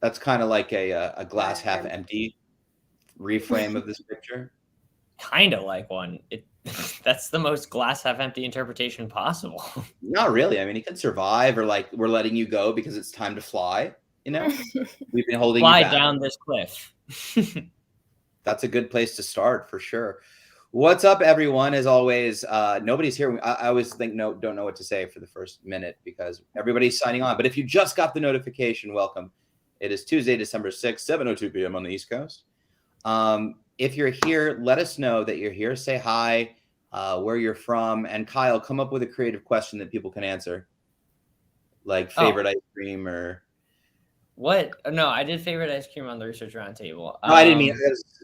That's kind of like a glass half empty reframe of this picture. Kind of like one. That's the most glass half empty interpretation possible. Not really. I mean, it could survive, or like we're letting you go because it's time to fly. You know, we've been holding Fly you back. down this cliff. That's a good place to start for sure. What's up, everyone? As always, nobody's here. I always think don't know what to say for the first minute because everybody's signing on. But if you just got the notification, welcome. It is Tuesday, December 6th, 7:02 p.m. on the East Coast. If you're here, let us know that you're here. Say hi, where you're from, and Kyle, come up with a creative question that people can answer, like favorite ice cream or. What? No, I did favorite ice cream on the research roundtable. No, I didn't mean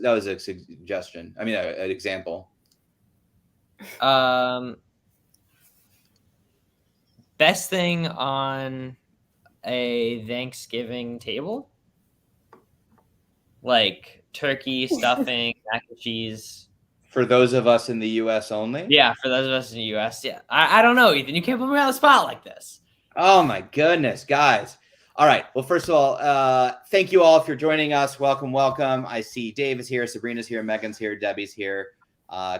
that was a suggestion. I mean, an example. Best thing on a Thanksgiving table? Like turkey, stuffing, mac and cheese. For those of us in the U.S. only? Yeah, for those of us in the U.S. Yeah. I don't know, Ethan. You can't put me on the spot like this. Oh, my goodness, guys. All right. Well, first of all, thank you all for joining us. Welcome, welcome. I see Dave is here, Sabrina's here, Megan's here, Debbie's here.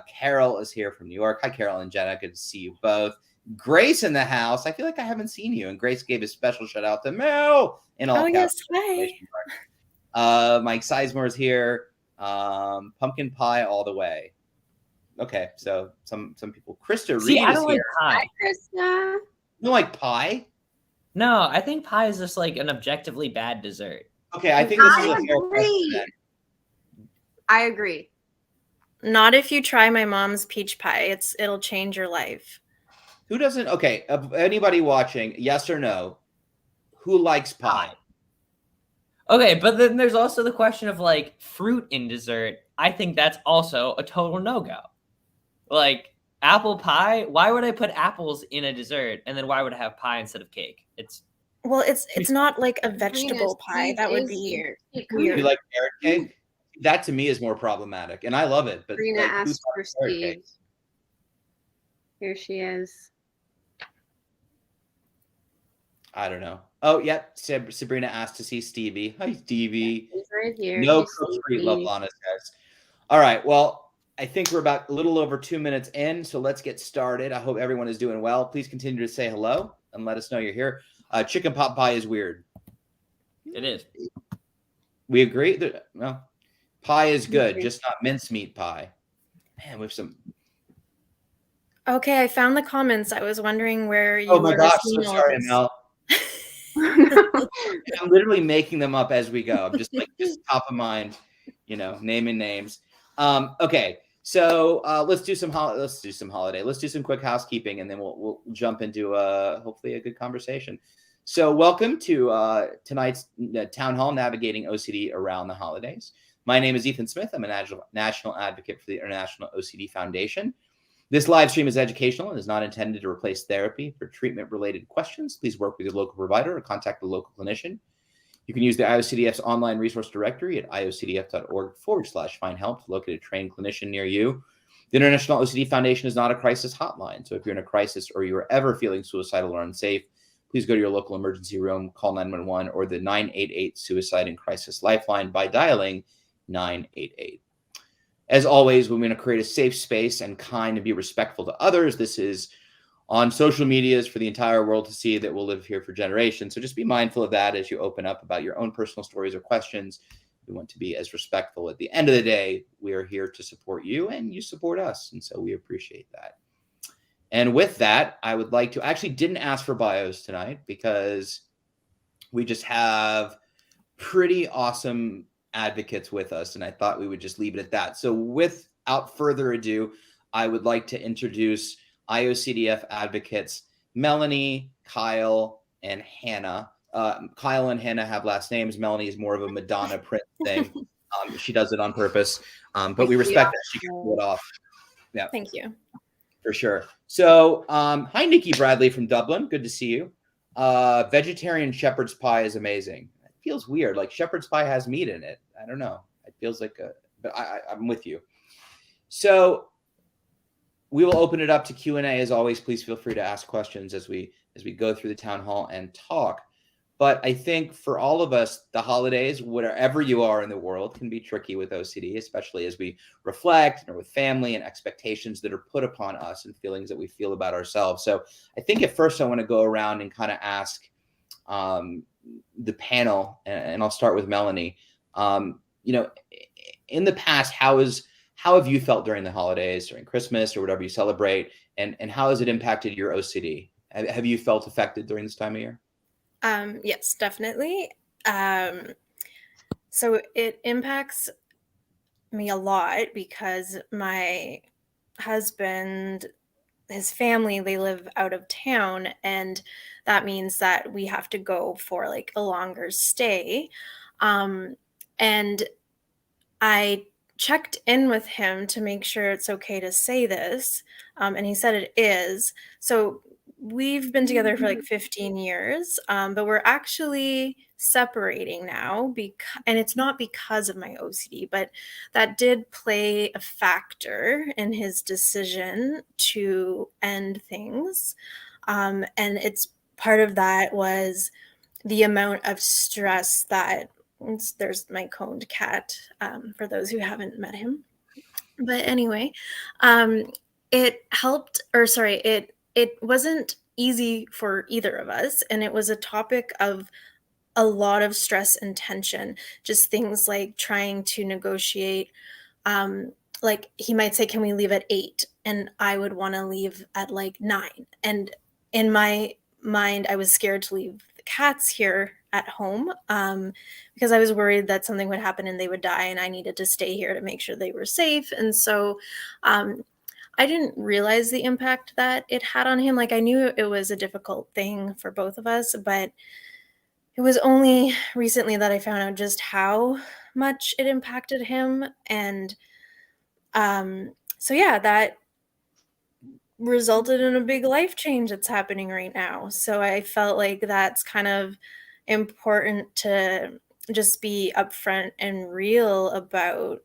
Carol is here from New York. Hi, Carol and Jenna. Good to see you both. Grace in the house. I feel like I haven't seen you. And Grace gave a special shout out to Mel in all caps. Yes, hi. Mike Sizemore is here. Pumpkin pie all the way. Okay, so some people. Krista Reed I don't is like here. pie. Hi, Krista. You don't like pie? No, I think pie is just like an objectively bad dessert. Okay, I think this is a fair question. I agree. Not if you try my mom's peach pie. It'll change your life. Who doesn't? Okay, anybody watching, yes or no? Who likes pie? Okay, but then there's also the question of like fruit in dessert. I think that's also a total no-go. Like apple pie, why would I put apples in a dessert, and then why would I have pie instead of cake? It's not like a vegetable pie. That would be weird. You like carrot cake? That to me is more problematic, and I love it. But Sabrina like, asked for Steve. Here she is. I don't know. Oh, yeah. Sabrina asked to see Stevie. Hi, Stevie. He's right here. No street love on us, guys. All right. Well, I think we're about a little over 2 minutes in, so let's get started. I hope everyone is doing well. Please continue to say hello and let us know you're here. Chicken pot pie is weird. It is. We agree that pie is good, just not mincemeat pie. Man, we have some. Okay, I found the comments. I was wondering where you. Oh my gosh! So sorry, Mel. I'm literally making them up as we go. I'm just top of mind, naming names. Okay, so let's do some holiday. Let's do some quick housekeeping, and then we'll jump into hopefully a good conversation. So welcome to tonight's town hall, navigating OCD around the holidays. My name is Ethan Smith. I'm a national advocate for the International OCD Foundation. This live stream is educational and is not intended to replace therapy. For treatment-related questions, please work with your local provider or contact a local clinician. You can use the IOCDF's online resource directory at iocdf.org/find help to locate a trained clinician near you. The International OCD Foundation is not a crisis hotline, so if you're in a crisis or you are ever feeling suicidal or unsafe, please go to your local emergency room, call 911 or the 988 Suicide and Crisis Lifeline by dialing 988. As always, we're going to create a safe space and kind and be respectful to others. This is on social medias for the entire world to see that we'll live here for generations. So just be mindful of that as you open up about your own personal stories or questions. We want to be as respectful. At the end of the day, we are here to support you and you support us. And so we appreciate that. And with that, I would like to actually didn't ask for bios tonight because we just have pretty awesome advocates with us, and I thought we would just leave it at that. So without further ado, I would like to introduce IOCDF advocates Melanie, Kyle, and Hannah. Kyle and Hannah have last names. Melanie is more of a Madonna Prince thing. She does it on purpose, but we respect that she can pull it off. Yeah, thank you. For sure. So hi, Nikki Bradley from Dublin. Good to see you. Vegetarian shepherd's pie is amazing. Feels weird, like shepherd's pie has meat in it. I don't know. It feels like but I'm with you. So we will open it up to Q&A as always. Please feel free to ask questions as we go through the town hall and talk. But I think for all of us, the holidays, wherever you are in the world, can be tricky with OCD, especially as we reflect or with family and expectations that are put upon us and feelings that we feel about ourselves. So I think at first I want to go around and kind of ask the panel, and I'll start with Melanie. In the past, how have you felt during the holidays, during Christmas or whatever you celebrate, and how has it impacted your OCD? Have you felt affected during this time of year? Yes, definitely. So it impacts me a lot because my husband, his family, they live out of town, and that means that we have to go for like a longer stay. And I checked in with him to make sure it's okay to say this, and he said it is. So we've been together for like 15 years, but we're actually separating now, and it's not because of my OCD, but that did play a factor in his decision to end things. And it's part of that was the amount of stress that there's my coned cat, for those who haven't met him. But anyway, it helped, or sorry, it wasn't easy for either of us, and it was a topic of a lot of stress and tension. Just things like trying to negotiate. Like he might say, "Can we leave at 8?" And I would want to leave at like 9. And in my mind, I was scared to leave the cats here at home, because I was worried that something would happen and they would die, and I needed to stay here to make sure they were safe. And so I didn't realize the impact that it had on him. Like I knew it was a difficult thing for both of us, but it was only recently that I found out just how much it impacted him. And so yeah, that resulted in a big life change that's happening right now. So I felt like that's kind of important to just be upfront and real about.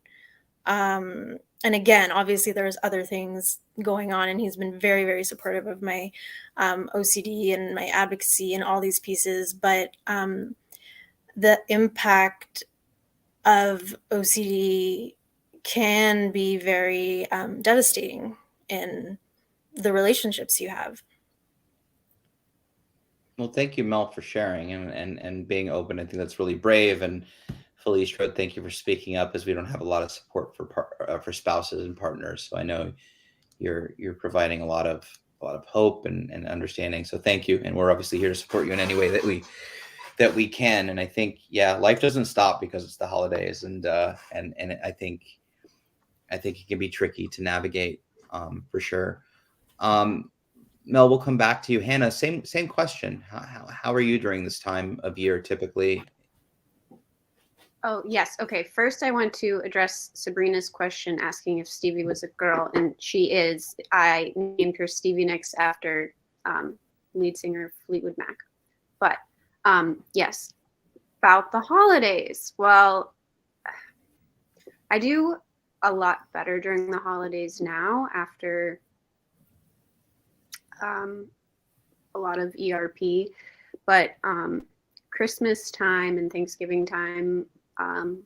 And again, obviously there's other things going on, and he's been very, very supportive of my OCD and my advocacy and all these pieces. But the impact of OCD can be very devastating in the relationships you have. Well, thank you, Mel, for sharing and being open. I think that's really brave. And Felicia, thank you for speaking up, as we don't have a lot of support for spouses and partners. So I know you're providing a lot of hope and understanding. So thank you. And we're obviously here to support you in any way that we can. And I think, yeah, life doesn't stop because it's the holidays, and I think it can be tricky to navigate, for sure. Mel, we'll come back to you. Hannah, same question. How are you during this time of year typically? Oh, yes. Okay. First, I want to address Sabrina's question asking if Stevie was a girl, and she is. I named her Stevie Nicks after lead singer of Fleetwood Mac. But yes, about the holidays. Well, I do a lot better during the holidays now after a lot of ERP, but Christmas time and Thanksgiving time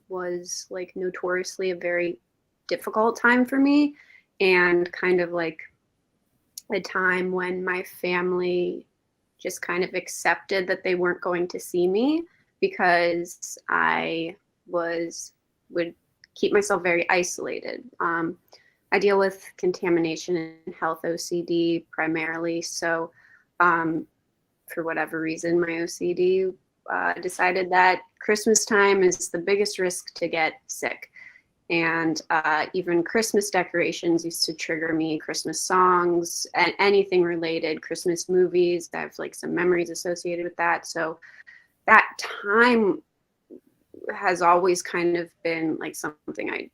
was like notoriously a very difficult time for me, and kind of like a time when my family just kind of accepted that they weren't going to see me because I would keep myself very isolated. I deal with contamination and health OCD primarily. So for whatever reason, my OCD decided that Christmas time is the biggest risk to get sick. And even Christmas decorations used to trigger me, Christmas songs and anything related, Christmas movies. I have like some memories associated with that. So that time has always kind of been like something I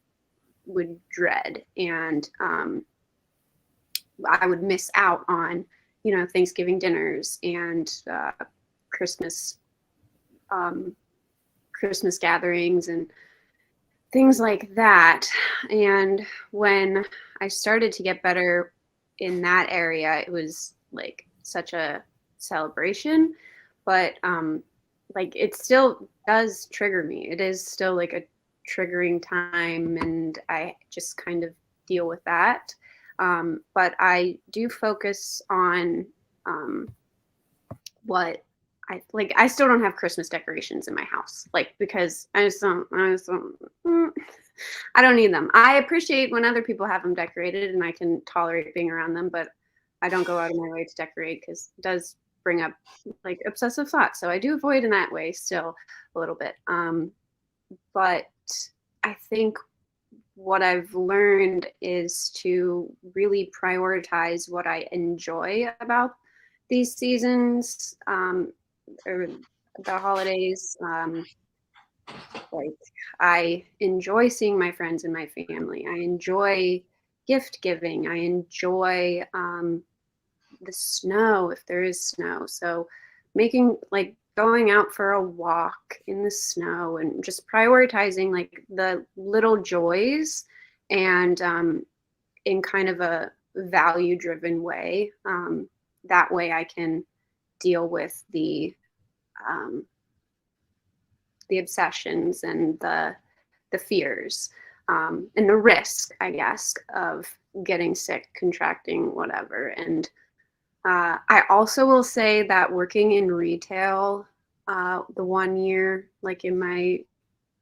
would dread, and I would miss out on, Thanksgiving dinners and Christmas gatherings and things like that. And when I started to get better in that area, it was like such a celebration. But like it still does trigger me. It is still like a triggering time, and I just kind of deal with that. But I do focus on what I like. I still don't have Christmas decorations in my house, like because I just don't. I don't need them. I appreciate when other people have them decorated, and I can tolerate being around them, but I don't go out of my way to decorate because it does bring up like obsessive thoughts. So I do avoid in that way still a little bit. But I think what I've learned is to really prioritize what I enjoy about these seasons, or the holidays. Like I enjoy seeing my friends and my family. I enjoy gift giving. I enjoy the snow if there is snow. So making like going out for a walk in the snow and just prioritizing like the little joys, and in kind of a value driven way. That way I can deal with the obsessions and the fears, and the risk, I guess, of getting sick, contracting, whatever. And I also will say that working in retail, the 1 year, like in my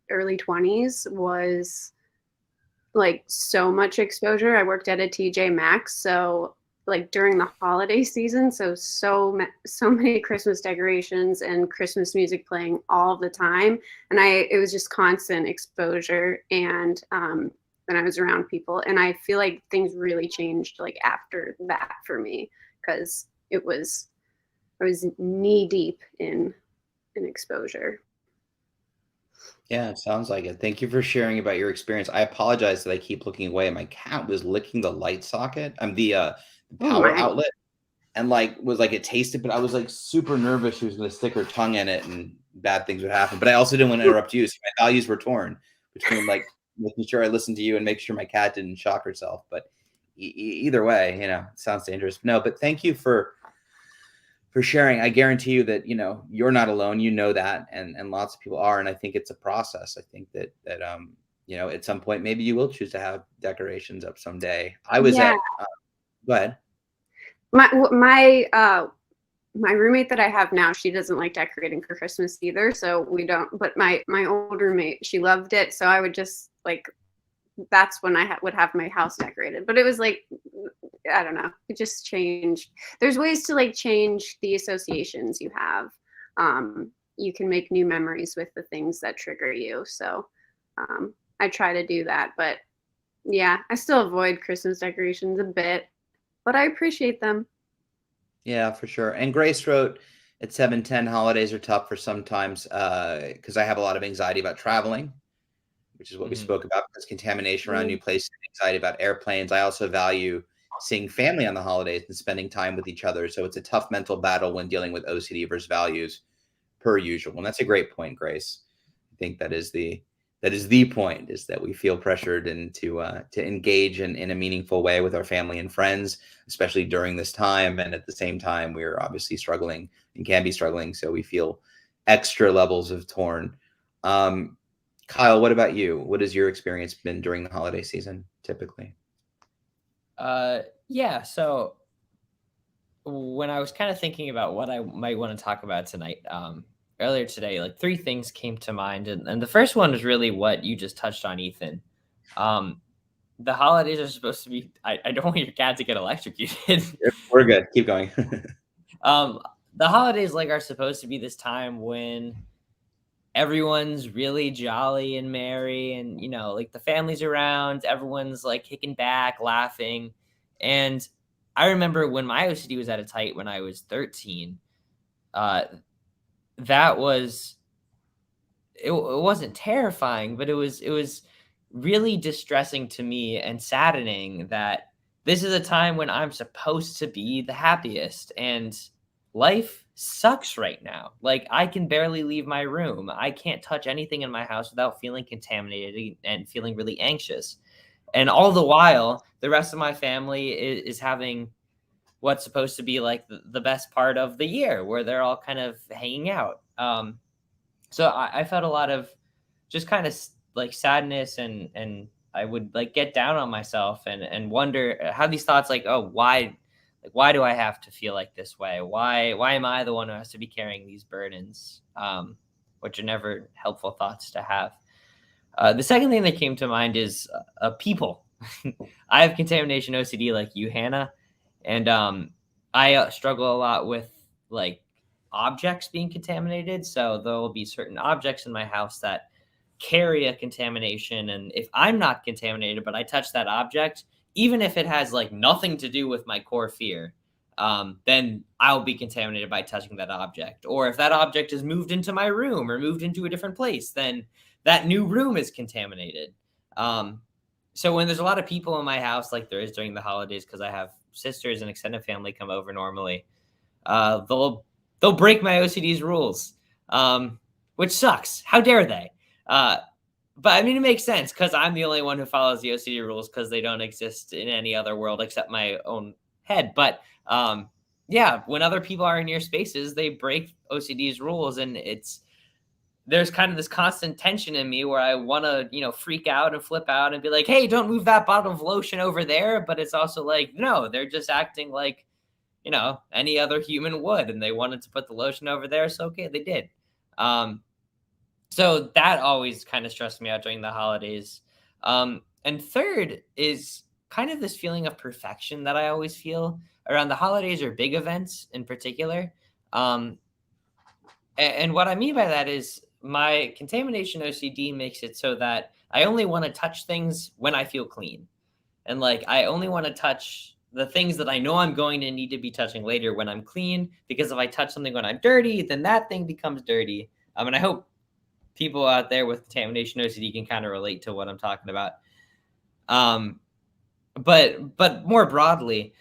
early 20s, was like so much exposure. I worked at a TJ Maxx, so like during the holiday season, so many Christmas decorations and Christmas music playing all the time, and it was just constant exposure. And then I was around people, and I feel like things really changed like after that for me, because I was knee deep in exposure. Yeah, it sounds like it. Thank you for sharing about your experience. I apologize that I keep looking away. My cat was licking the light socket. I'm the Oh power my. outlet, and like was like it tasted, but I was like super nervous she was going to stick her tongue in it and bad things would happen. But I also didn't want to interrupt you, so my values were torn between like making sure I listened to you and make sure my cat didn't shock herself. But either way, you know, it sounds dangerous. No, but thank you for sharing. I guarantee you that, you know, you're not alone. You know that, and lots of people are. And I think it's a process. I think that you know, at some point maybe you will choose to have decorations up someday. I was Yeah. at go ahead. My roommate that I have now, she doesn't like decorating for Christmas either, so we don't. But my old roommate, she loved it, so I would just like, that's when I would have my house decorated. But it was like, I don't know, it just changed. There's ways to like change the associations you have. You can make new memories with the things that trigger you. So I try to do that. But yeah, I still avoid Christmas decorations a bit, but I appreciate them. Yeah, for sure. And Grace wrote at 7:10, holidays are tough for sometimes because I have a lot of anxiety about traveling, which is what we spoke about, because contamination around new places, anxiety about airplanes. I also value seeing family on the holidays and spending time with each other. So it's a tough mental battle when dealing with OCD versus values per usual. And that's a great point, Grace. I think that is the point, is that we feel pressured and to engage in a meaningful way with our family and friends, especially during this time. And at the same time, we're obviously struggling and can be struggling. So we feel extra levels of torn. Kyle, what about you? What has your experience been during the holiday season typically? Yeah, so when I was kind of thinking about what I might want to talk about tonight, earlier today, like three things came to mind. And the first one is really what you just touched on, Ethan. The holidays are supposed to be, I don't want your cat to get electrocuted. We're good. Keep going. The holidays like are supposed to be this time when everyone's really jolly and merry, and you know, like the family's around, everyone's like kicking back, laughing. And I remember when my OCD was at its height when I was 13, that was it wasn't terrifying, but it was really distressing to me and saddening that this is a time when I'm supposed to be the happiest, and life sucks right now. Like I can barely leave my room. I can't touch anything in my house without feeling contaminated and feeling really anxious. And all the while, the rest of my family is having what's supposed to be like the best part of the year, where they're all kind of hanging out. So I felt a lot of just kind of like sadness, and I would like get down on myself and wonder, have these thoughts like, oh, why do I have to feel like this way? Why am I the one who has to be carrying these burdens? Which are never helpful thoughts to have. The second thing that came to mind is people. I have contamination OCD like you, Hannah, and I struggle a lot with like objects being contaminated. So there will be certain objects in my house that carry a contamination, and if I'm not contaminated but I touch that object, even if it has like nothing to do with my core fear, then I'll be contaminated by touching that object. Or if that object is moved into my room or moved into a different place, then that new room is contaminated. So when there's a lot of people in my house, like there is during the holidays, because I have sisters and extended family come over normally, they'll break my OCD's rules, which sucks. How dare they? But I mean, it makes sense because I'm the only one who follows the OCD rules because they don't exist in any other world except my own head. But yeah, when other people are in your spaces, they break OCD's rules, and there's kind of this constant tension in me where I want to, freak out and flip out and be like, hey, don't move that bottle of lotion over there. But it's also like, no, they're just acting like, any other human would. And they wanted to put the lotion over there. So, okay, they did. So that always kind of stressed me out during the holidays. And third is kind of this feeling of perfection that I always feel around the holidays or big events in particular. And what I mean by that is my contamination OCD makes it so that I only want to touch things when I feel clean. And like, I only want to touch the things that I know I'm going to need to be touching later when I'm clean, because if I touch something when I'm dirty, then that thing becomes dirty. And I hope people out there with contamination OCD can kind of relate to what I'm talking about. But more broadly,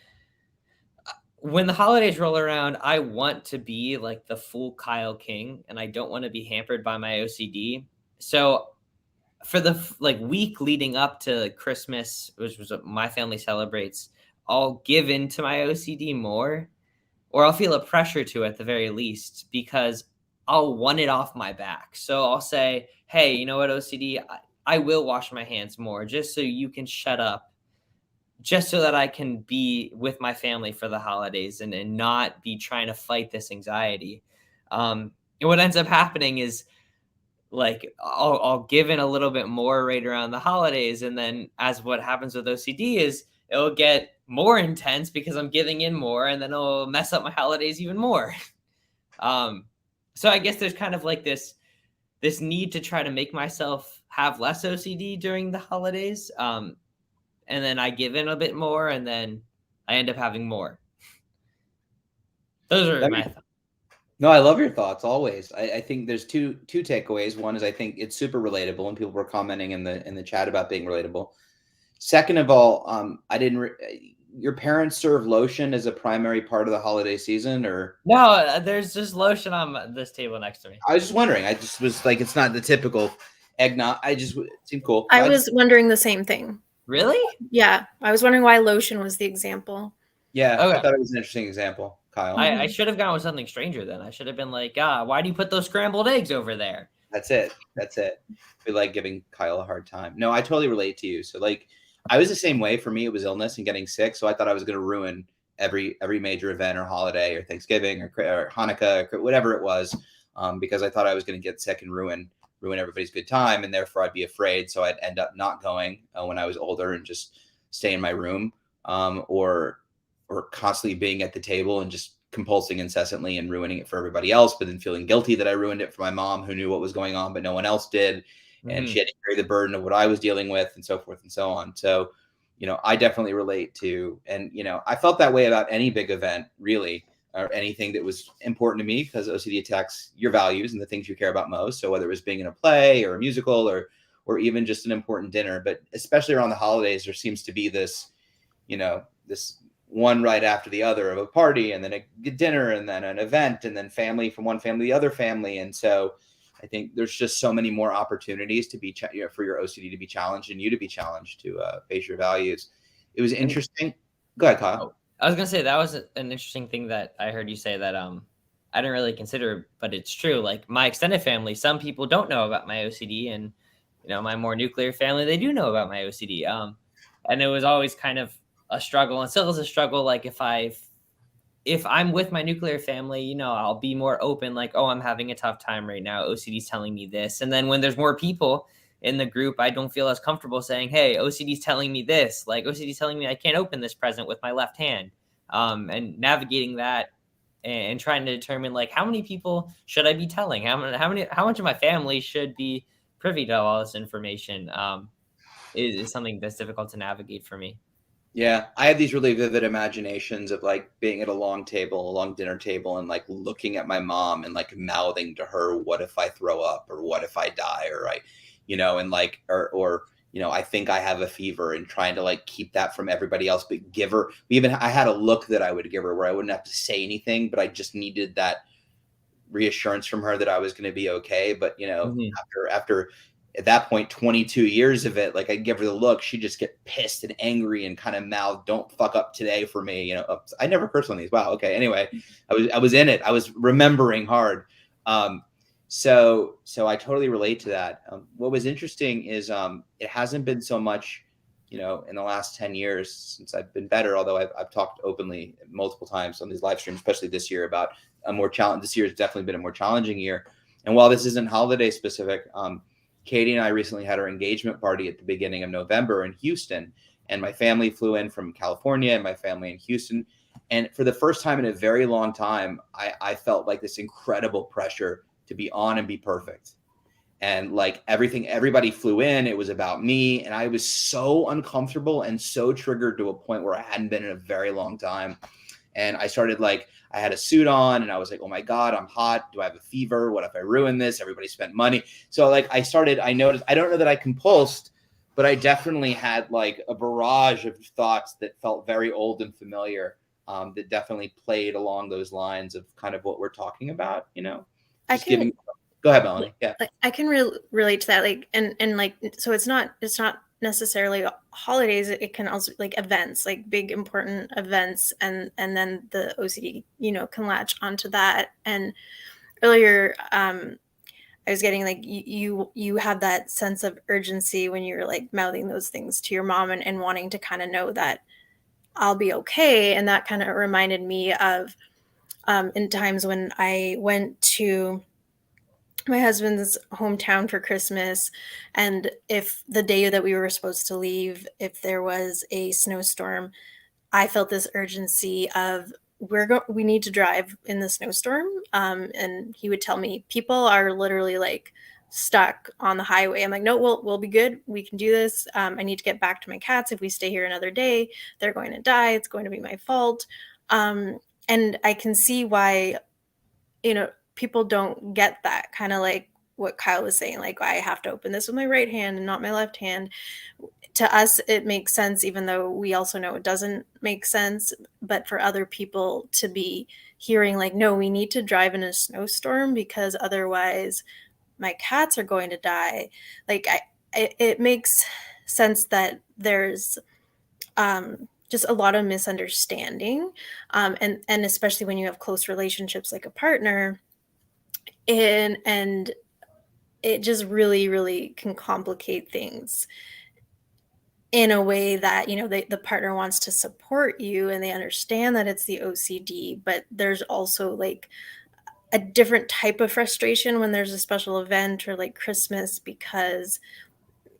when the holidays roll around, I want to be like the full Kyle King, and I don't want to be hampered by my OCD. So for the week leading up to Christmas, which was what my family celebrates, I'll give in to my OCD more, or I'll feel a pressure to at the very least, because I'll want it off my back. So I'll say, hey, you know what, OCD, I will wash my hands more just so you can shut up, just so that I can be with my family for the holidays and not be trying to fight this anxiety. And what ends up happening is like, I'll give in a little bit more right around the holidays. And then as what happens with OCD is it'll get more intense because I'm giving in more, and then it'll mess up my holidays even more. So I guess there's kind of like this need to try to make myself have less OCD during the holidays. And then I give in a bit more, and then I end up having more. Those are my thoughts. No, I love your thoughts always. I think there's two takeaways. One is I think it's super relatable, and people were commenting in the chat about being relatable. Second of all, your parents serve lotion as a primary part of the holiday season, or no? There's just lotion on this table next to me. I was just wondering. I just was like, it's not the typical eggnog. It seemed cool. I was wondering the same thing. Really? Yeah, I was wondering why lotion was the example. Yeah, okay. I thought it was an interesting example, Kyle. I should have gone with something stranger then. I should have been like, why do you put those scrambled eggs over there? That's it. We like giving Kyle a hard time. No, I totally relate to you. So like, I was the same way. For me, it was illness and getting sick. So I thought I was going to ruin every major event or holiday or Thanksgiving or Hanukkah or whatever it was, because I thought I was going to get sick and ruin everybody's good time, and therefore I'd be afraid. So I'd end up not going when I was older and just stay in my room, or constantly being at the table and just compulsing incessantly and ruining it for everybody else, but then feeling guilty that I ruined it for my mom, who knew what was going on, but no one else did. And she had to carry the burden of what I was dealing with, and so forth and so on. So, I definitely relate to, and, I felt that way about any big event, really, or anything that was important to me, because OCD attacks your values and the things you care about most. So whether it was being in a play or a musical or even just an important dinner, but especially around the holidays, there seems to be this, this one right after the other of a party, and then a dinner, and then an event, and then family from one family to the other family. And so I think there's just so many more opportunities to be, for your OCD to be challenged and you to be challenged to face your values. It was interesting. Go ahead, Kyle. I was going to say that was an interesting thing that I heard you say, that I didn't really consider, but it's true. Like my extended family, some people don't know about my OCD, and my more nuclear family, they do know about my OCD. And it was always kind of a struggle, and still is a struggle. Like if I'm with my nuclear family, I'll be more open, like, oh, I'm having a tough time right now. OCD's telling me this. And then when there's more people in the group, I don't feel as comfortable saying, hey, OCD's telling me this. Like OCD's telling me I can't open this present with my left hand. And navigating that and trying to determine like how many people should I be telling? How much of my family should be privy to all this information is something that's difficult to navigate for me. Yeah, I have these really vivid imaginations of like being at a long dinner table, and like looking at my mom and like mouthing to her, "What if I throw up, or what if I die, or and like, or I think I have a fever," and trying to like keep that from everybody else, but give her. I had a look that I would give her where I wouldn't have to say anything, but I just needed that reassurance from her that I was going to be okay. But after at that point, 22 years of it, like I'd give her the look, she'd just get pissed and angry and kind of mouth, "Don't fuck up today for me." I never curse on these. Wow. Okay. Anyway, I was in it. I was remembering hard. So I totally relate to that. What was interesting is it hasn't been so much, in the last 10 years since I've been better, although I've talked openly multiple times on these live streams, especially this year, about a more challenge. This year has definitely been a more challenging year. And while this isn't holiday specific, Katie and I recently had our engagement party at the beginning of November in Houston, and my family flew in from California and my family in Houston. And for the first time in a very long time, I felt like this incredible pressure to be on and be perfect. And like everybody flew in, it was about me. And I was so uncomfortable and so triggered to a point where I hadn't been in a very long time. And I started I had a suit on and I was like, oh my God, I'm hot. Do I have a fever? What if I ruin this? Everybody spent money. So I noticed, I don't know that I compulsed, but I definitely had like a barrage of thoughts that felt very old and familiar, that definitely played along those lines of kind of what we're talking about, Go ahead, Melanie. Yeah. I can relate to that. So it's not necessarily holidays. It can also like events, like big important events, and then the OCD can latch onto that. And earlier I was getting like you have that sense of urgency when you're like mouthing those things to your mom and wanting to kind of know that I'll be okay. And that kind of reminded me of in times when I went to my husband's hometown for Christmas, and if the day that we were supposed to leave, if there was a snowstorm, I felt this urgency of we need to drive in the snowstorm. And he would tell me people are literally like stuck on the highway. I'm like, no, we'll be good. We can do this. I need to get back to my cats. If we stay here another day, they're going to die. It's going to be my fault. And I can see why, people don't get that, kind of like what Kyle was saying, like I have to open this with my right hand and not my left hand. To us, it makes sense, even though we also know it doesn't make sense. But for other people to be hearing like, no, we need to drive in a snowstorm because otherwise my cats are going to die. Like it makes sense that there's just a lot of misunderstanding. And especially when you have close relationships like a partner, and it just really, really can complicate things in a way that, the partner wants to support you and they understand that it's the OCD, but there's also like a different type of frustration when there's a special event or like Christmas, because,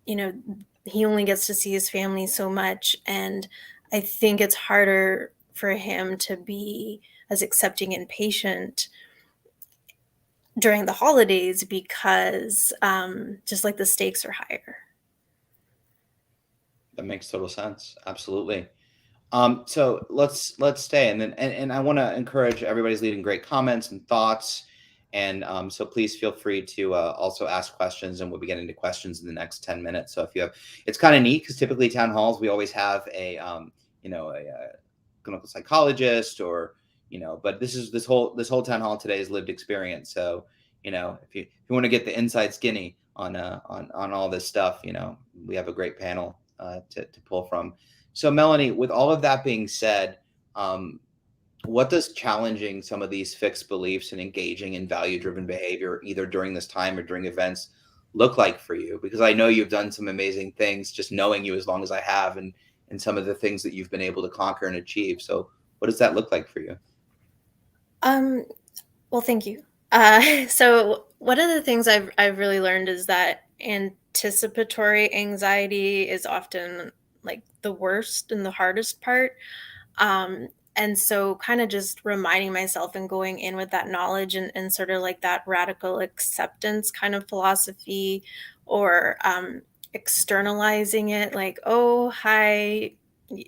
he only gets to see his family so much. And I think it's harder for him to be as accepting and patient during the holidays because just like the stakes are higher. That makes total sense. Absolutely. So let's stay, and I want to encourage everybody's leaving great comments and thoughts, and so please feel free to also ask questions, and we'll be getting to questions in the next 10 minutes. So if you have, it's kind of neat because typically town halls we always have a clinical psychologist or but this whole town hall today is lived experience. So if you want to get the inside skinny on all this stuff, we have a great panel to pull from. So Melanie, with all of that being said, what does challenging some of these fixed beliefs and engaging in value-driven behavior, either during this time or during events, look like for you? Because I know you've done some amazing things, just knowing you as long as I have, and some of the things that you've been able to conquer and achieve. So, what does that look like for you? Um, well, thank you. So one of the things I've really learned is that anticipatory anxiety is often like the worst and the hardest part. Um, and so kind of just reminding myself and going in with that knowledge and sort of like that radical acceptance kind of philosophy, or externalizing it, like, oh, hi,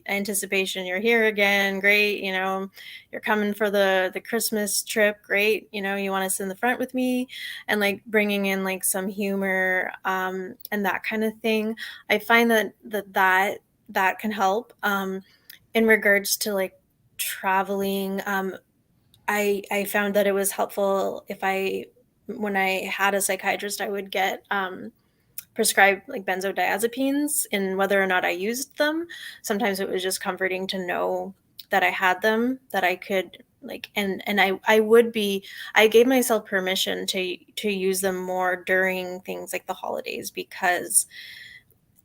anticipation, you're here again, great, you're coming for the Christmas trip, great, you want to sit in the front with me, and like bringing in like some humor, and that kind of thing. I find that can help. In regards to like traveling, I found that it was helpful if when I had a psychiatrist, I would get prescribed like benzodiazepines, and whether or not I used them, sometimes it was just comforting to know that I had them, that I could like, and I gave myself permission to use them more during things like the holidays, because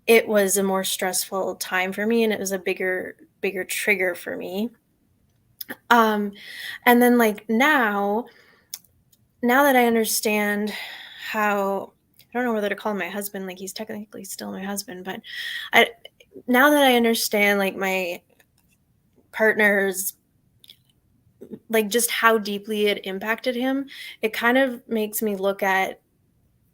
it was a more stressful time for me and it was a bigger trigger for me. um and then like now that I understand how, I don't know whether to call him my husband, like he's technically still my husband, but I now that I understand like my partner's, like just how deeply it impacted him, it kind of makes me look at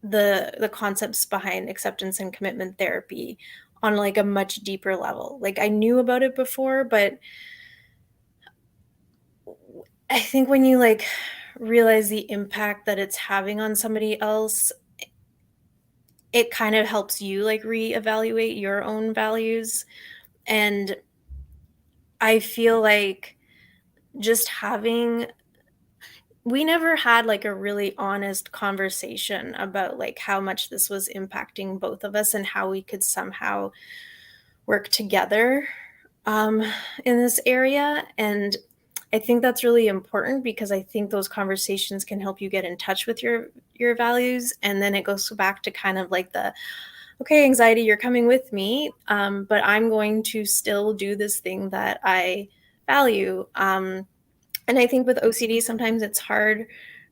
the concepts behind acceptance and commitment therapy on like a much deeper level. Like I knew about it before, but I think when you like realize the impact that it's having on somebody else, it kind of helps you like reevaluate your own values. And I feel like just having, we never had like a really honest conversation about like how much this was impacting both of us and how we could somehow work together um, in this area. And I think that's really important, because I think those conversations can help you get in touch with your values. And then it goes back to kind of like the, okay, anxiety, you're coming with me, but I'm going to still do this thing that I value. And I think with OCD, sometimes it's hard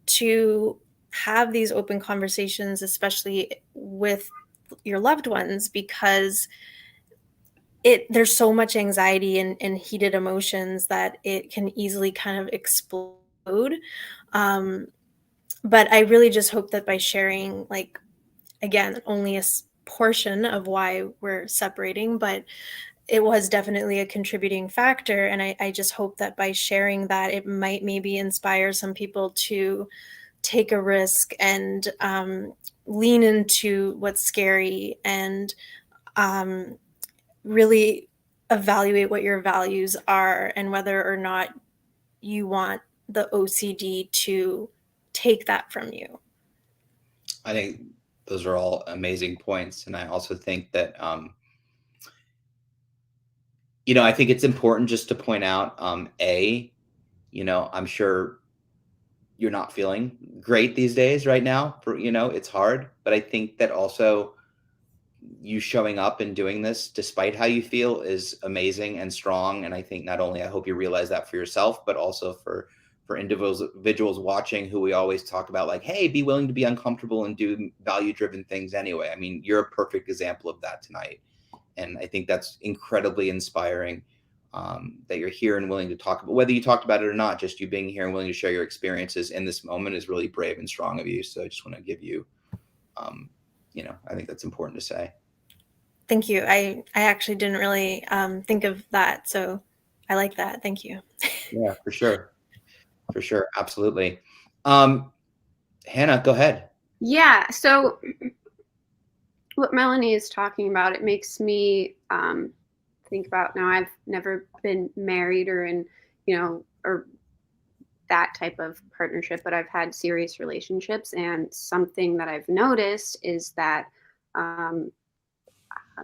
to have these open conversations, especially with your loved ones, because there's so much anxiety and heated emotions that it can easily kind of explode. Um, but I really just hope that by sharing, like, again, only a portion of why we're separating, but it was definitely a contributing factor. And I just hope that by sharing that, it might maybe inspire some people to take a risk and lean into what's scary, and um, really evaluate what your values are and whether or not you want the OCD to take that from you. I think those are all amazing points, and I also think that I think it's important just to point out, I'm sure you're not feeling great these days right now. It's hard, but I think that also you showing up and doing this despite how you feel is amazing and strong. And I think not only I hope you realize that for yourself, but also for individuals watching, who we always talk about, like, hey, be willing to be uncomfortable and do value driven things anyway. I mean, you're a perfect example of that tonight. And I think that's incredibly inspiring, that you're here and willing to talk about, whether you talked about it or not, just you being here and willing to share your experiences in this moment is really brave and strong of you. So I just want to give you, I think that's important to say. Thank you. I actually didn't really think of that. So I like that. Thank you. Yeah, for sure. For sure. Absolutely. Hannah, go ahead. Yeah. So what Melanie is talking about, it makes me think about, now I've never been married or in, or that type of partnership, but I've had serious relationships. And something that I've noticed is that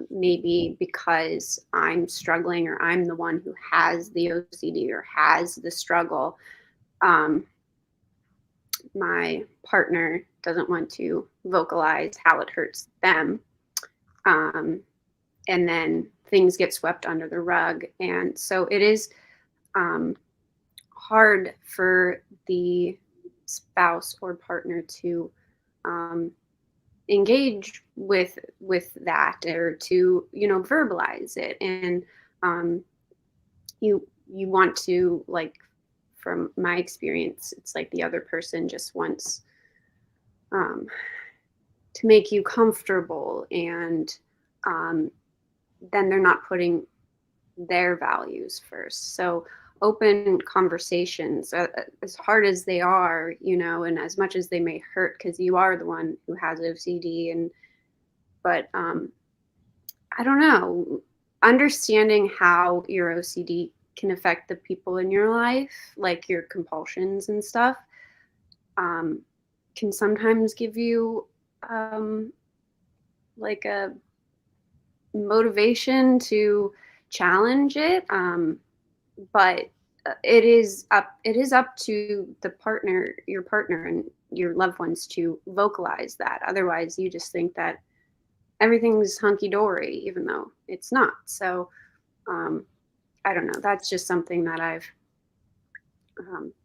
maybe because I'm struggling or I'm the one who has the OCD or has the struggle, my partner doesn't want to vocalize how it hurts them. And then things get swept under the rug. And so it is hard for the spouse or partner to engage with that, or to, you know, verbalize it. And you want to, like, from my experience, it's like the other person just wants to make you comfortable, and then they're not putting their values first. So open conversations, as hard as they are, you know, and as much as they may hurt, because you are the one who has OCD, but I don't know, understanding how your OCD can affect the people in your life, like your compulsions and stuff, can sometimes give you like a motivation to challenge it. But it is up to your partner and your loved ones to vocalize that. Otherwise, you just think that everything's hunky-dory, even though it's not. So I don't know. That's just something that I've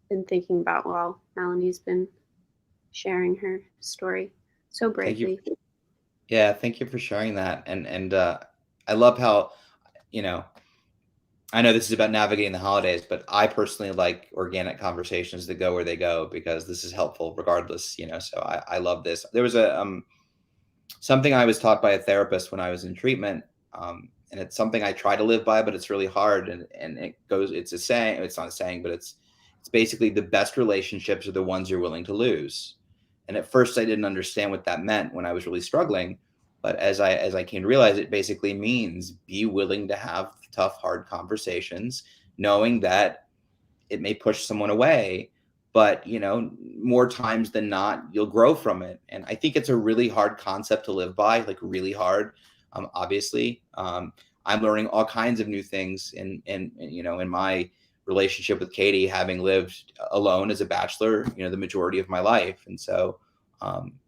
been thinking about while Melanie's been sharing her story so bravely. Yeah, thank you for sharing that. And I love how, you know, I know this is about navigating the holidays, but I personally like organic conversations that go where they go, because this is helpful regardless, you know. So I love this. There was a something I was taught by a therapist when I was in treatment, and it's something I try to live by, but it's really hard. And it's a saying. It's not a saying, but it's basically, the best relationships are the ones you're willing to lose. And at first, I didn't understand what that meant when I was really struggling. But as I came to realize, it basically means be willing to have tough, hard conversations, knowing that it may push someone away, but, you know, more times than not, you'll grow from it. And I think it's a really hard concept to live by, like really hard. Obviously, I'm learning all kinds of new things in you know, in my relationship with Katie, having lived alone as a bachelor, you know, the majority of my life. And so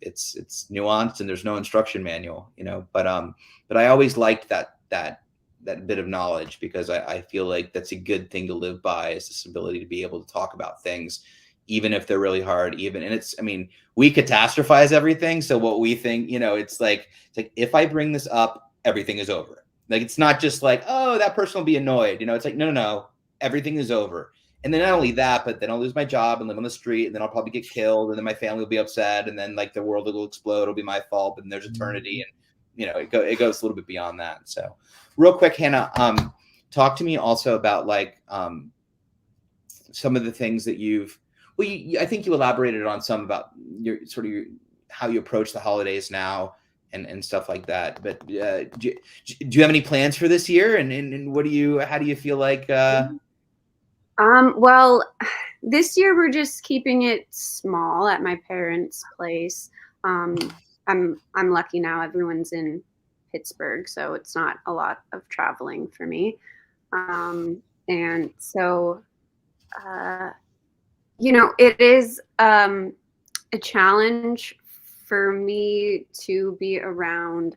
it's nuanced, and there's no instruction manual, you know, but I always liked that bit of knowledge, because I feel like that's a good thing to live by, is this ability to be able to talk about things, even if they're really hard, and it's, I mean, we catastrophize everything. So what we think, you know, it's like if I bring this up, everything is over. Like, it's not just like, oh, that person will be annoyed. You know, it's like, no, everything is over. And then not only that, but then I'll lose my job and live on the street, and then I'll probably get killed, and then my family will be upset, and then like the world will explode. It'll be my fault, and there's eternity, and you know, it goes a little bit beyond that. So, real quick, Hannah, talk to me also about like some of the things that I think you elaborated on some about your how you approach the holidays now and stuff like that. But do you have any plans for this year? And how do you feel like? Well, this year we're just keeping it small at my parents' place. I'm lucky now. Everyone's in Pittsburgh, so it's not a lot of traveling for me. And so, you know, it is a challenge for me to be around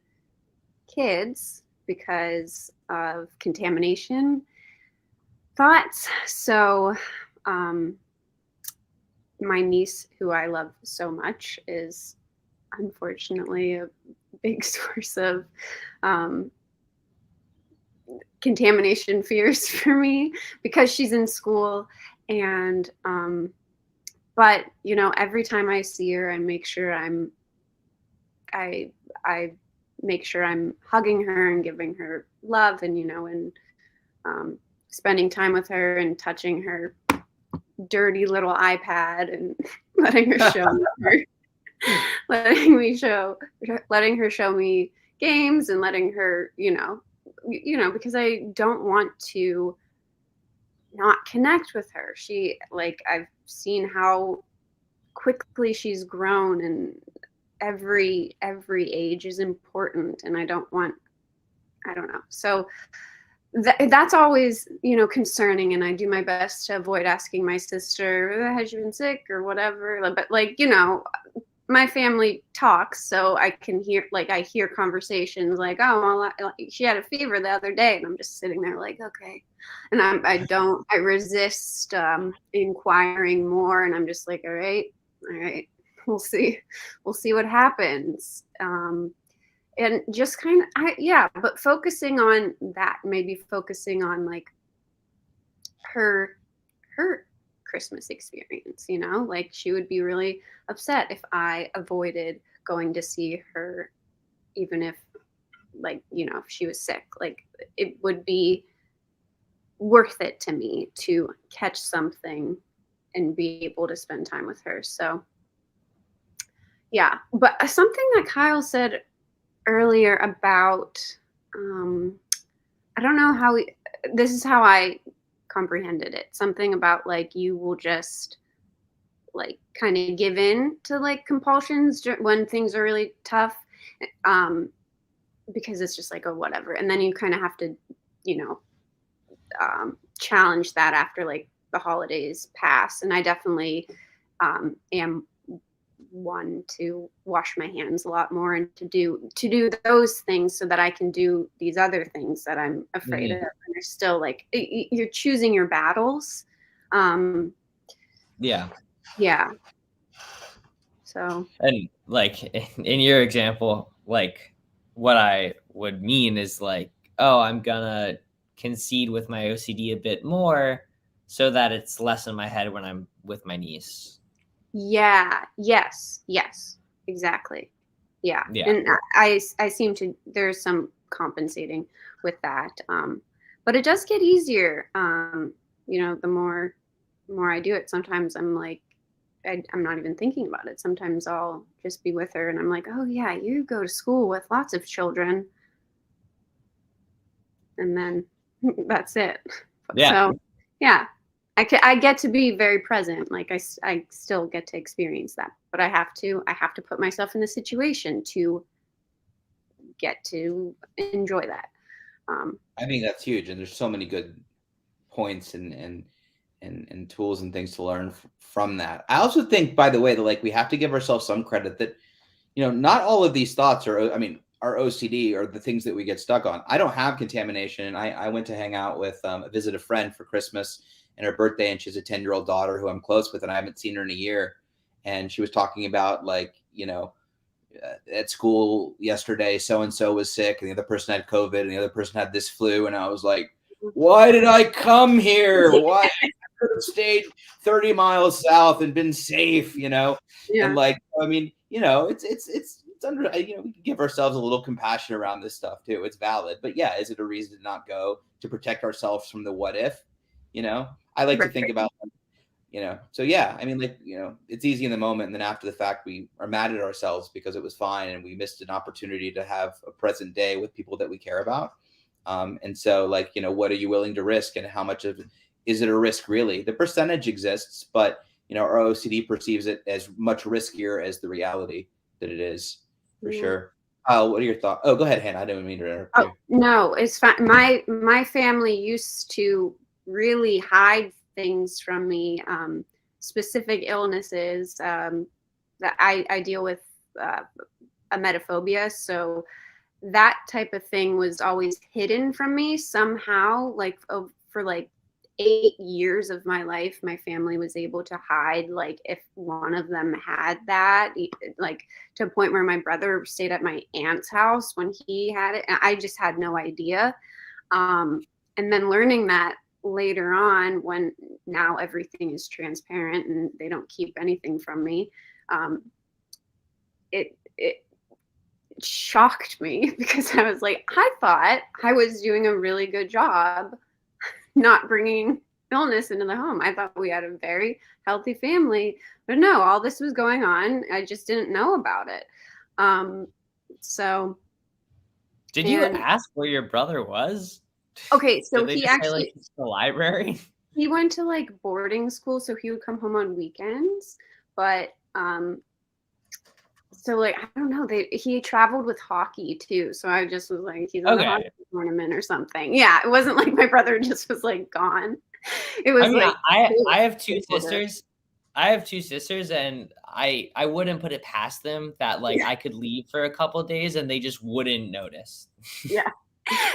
kids because of contamination thoughts. So my niece, who I love so much, is unfortunately a big source of contamination fears for me, because she's in school. And but you know, every time I see her, I make sure I make sure I'm hugging her and giving her love, and you know, and spending time with her and touching her dirty little iPad and letting her show me letting her show me games, and letting her, you know, because I don't want to not connect with her. She, like, I've seen how quickly she's grown, and every age is important, and I don't want I don't know. So that's always, concerning. And I do my best to avoid asking my sister, has she been sick or whatever? But my family talks, so I can hear, I hear conversations like, oh, well, she had a fever the other day. And I'm just sitting there like, okay. And I resist inquiring more. And I'm just like, all right, we'll see what happens. And just kind of, but focusing on that, maybe focusing on like her Christmas experience, like she would be really upset if I avoided going to see her, even if if she was sick. Like it would be worth it to me to catch something and be able to spend time with her. So yeah, but something that Kyle said earlier about I don't know how this is how I comprehended it. Something about like you will just like kind of give in to like compulsions when things are really tough, because it's just like, oh, whatever. And then you kind of have to, challenge that after like the holidays pass. And I definitely am one to wash my hands a lot more and to do those things so that I can do these other things that I'm afraid of. And they're still like, you're choosing your battles. Yeah. So. And like in your example, like what I would mean is like, oh, I'm gonna concede with my OCD a bit more so that it's less in my head when I'm with my niece. Yeah. Yes. Exactly. Yeah. And I seem to, there's some compensating with that. But it does get easier. The more I do it, sometimes I'm like, I'm not even thinking about it. Sometimes I'll just be with her and I'm like, oh yeah, you go to school with lots of children. And then that's it. Yeah. So yeah, I get to be very present. Like I still get to experience that, but I have to put myself in the situation to get to enjoy that. I think that's huge. And there's so many good points and tools and things to learn from that. I also think, by the way, that like we have to give ourselves some credit that, not all of these thoughts are OCD or the things that we get stuck on. I don't have contamination. I went to hang out with visit a friend for Christmas and her birthday, and she has a 10-year-old daughter who I'm close with, and I haven't seen her in a year. And she was talking about like, at school yesterday, so-and-so was sick and the other person had COVID and the other person had this flu. And I was like, why did I come here? Why I could have stayed 30 miles south and been safe, Yeah. And like, I mean, it's under, we can give ourselves a little compassion around this stuff too. It's valid, but yeah, is it a reason to not go to protect ourselves from the what if? I like to think about, so yeah, I mean, like, it's easy in the moment. And then after the fact, we are mad at ourselves because it was fine and we missed an opportunity to have a present day with people that we care about. And so like, what are you willing to risk and how much of is it a risk really? The percentage exists, but our OCD perceives it as much riskier as the reality that it is for sure. What are your thoughts? Oh, go ahead, Hannah. I didn't mean to interrupt you. No, it's fine. My family used to really hide things from me, specific illnesses that I deal with emetophobia. So that type of thing was always hidden from me somehow. Like for like 8 years of my life, my family was able to hide, like if one of them had that, like to a point where my brother stayed at my aunt's house when he had it. And I just had no idea. And then learning that later on, when now everything is transparent and they don't keep anything from me, it shocked me because I was like, I thought I was doing a really good job not bringing illness into the home. I thought we had a very healthy family, but no, all this was going on. I just didn't know about it. So did you ask where your brother was? Okay, so he actually say, like, it's the library. He went to like boarding school, so he would come home on weekends. But So like I don't know, he traveled with hockey too. So I just was like, he's on a Okay. hockey tournament or something. Yeah, it wasn't like my brother just was like gone. It I was mean, like I have two older. sisters. I have two sisters, and I wouldn't put it past them that like I could leave for a couple days and they just wouldn't notice. Yeah.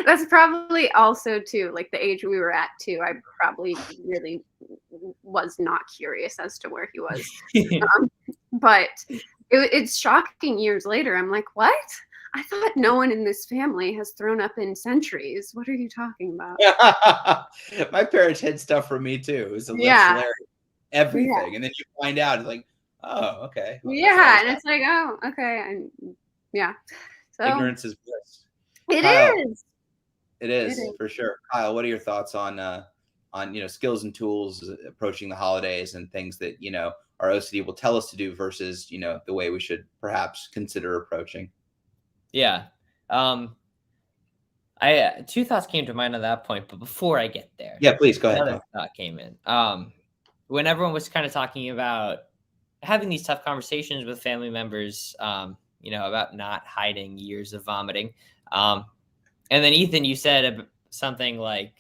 That's probably also too like the age we were at too. I probably really was not curious as to where he was. But it's shocking years later. I'm like, what? I thought no one in this family has thrown up in centuries. What are you talking about? My parents had stuff from me too. It was Yeah. hilarious. Everything. And then you find out, it's like, oh, okay. Well, that's Yeah, always and it's like, oh, okay, and yeah. So ignorance is bliss. it Kyle, is. It is It is. for sure. Kyle, what are your thoughts on skills and tools approaching the holidays and things that our OCD will tell us to do versus the way we should perhaps consider approaching? Yeah. Two thoughts came to mind at that point, but before I get there, Yeah, please go ahead. another thought came in. When everyone was kind of talking about having these tough conversations with family members, about not hiding years of vomiting. And then Ethan, you said something like,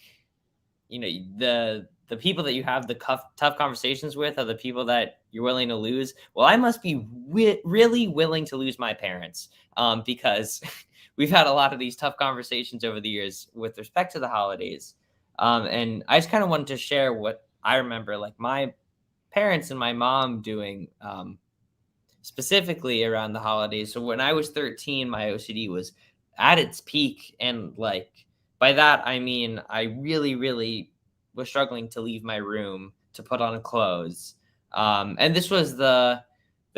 the people that you have the tough conversations with are the people that you're willing to lose. Well, I must be really willing to lose my parents, because we've had a lot of these tough conversations over the years with respect to the holidays. And I just kind of wanted to share what I remember, like my parents and my mom doing, specifically around the holidays. So when I was 13, my OCD was at its peak. And like, by that, I mean, I really, really was struggling to leave my room to put on clothes. And this was the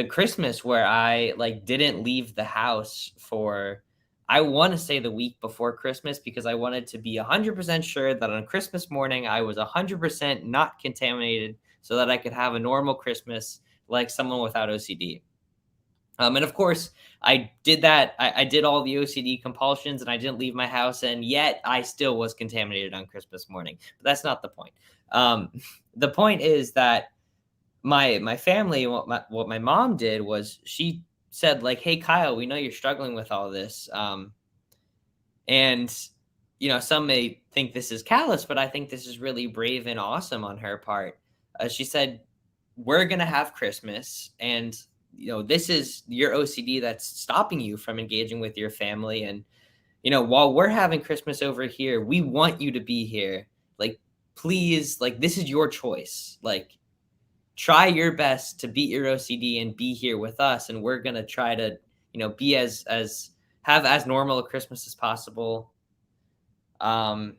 Christmas where I like didn't leave the house for, I want to say the week before Christmas, because I wanted to be 100% sure that on Christmas morning, I was 100% not contaminated so that I could have a normal Christmas like someone without OCD. And of course, I did that. I did all the OCD compulsions and I didn't leave my house. And yet I still was contaminated on Christmas morning. But that's not the point. The point is that my family, what my mom did was she said like, hey, Kyle, we know you're struggling with all this. And, some may think this is callous, but I think this is really brave and awesome on her part. She said, we're going to have Christmas and this is your OCD that's stopping you from engaging with your family. And, while we're having Christmas over here, we want you to be here. Like, please, like, this is your choice. Like, try your best to beat your OCD and be here with us. And we're going to try to, be have as normal a Christmas as possible. And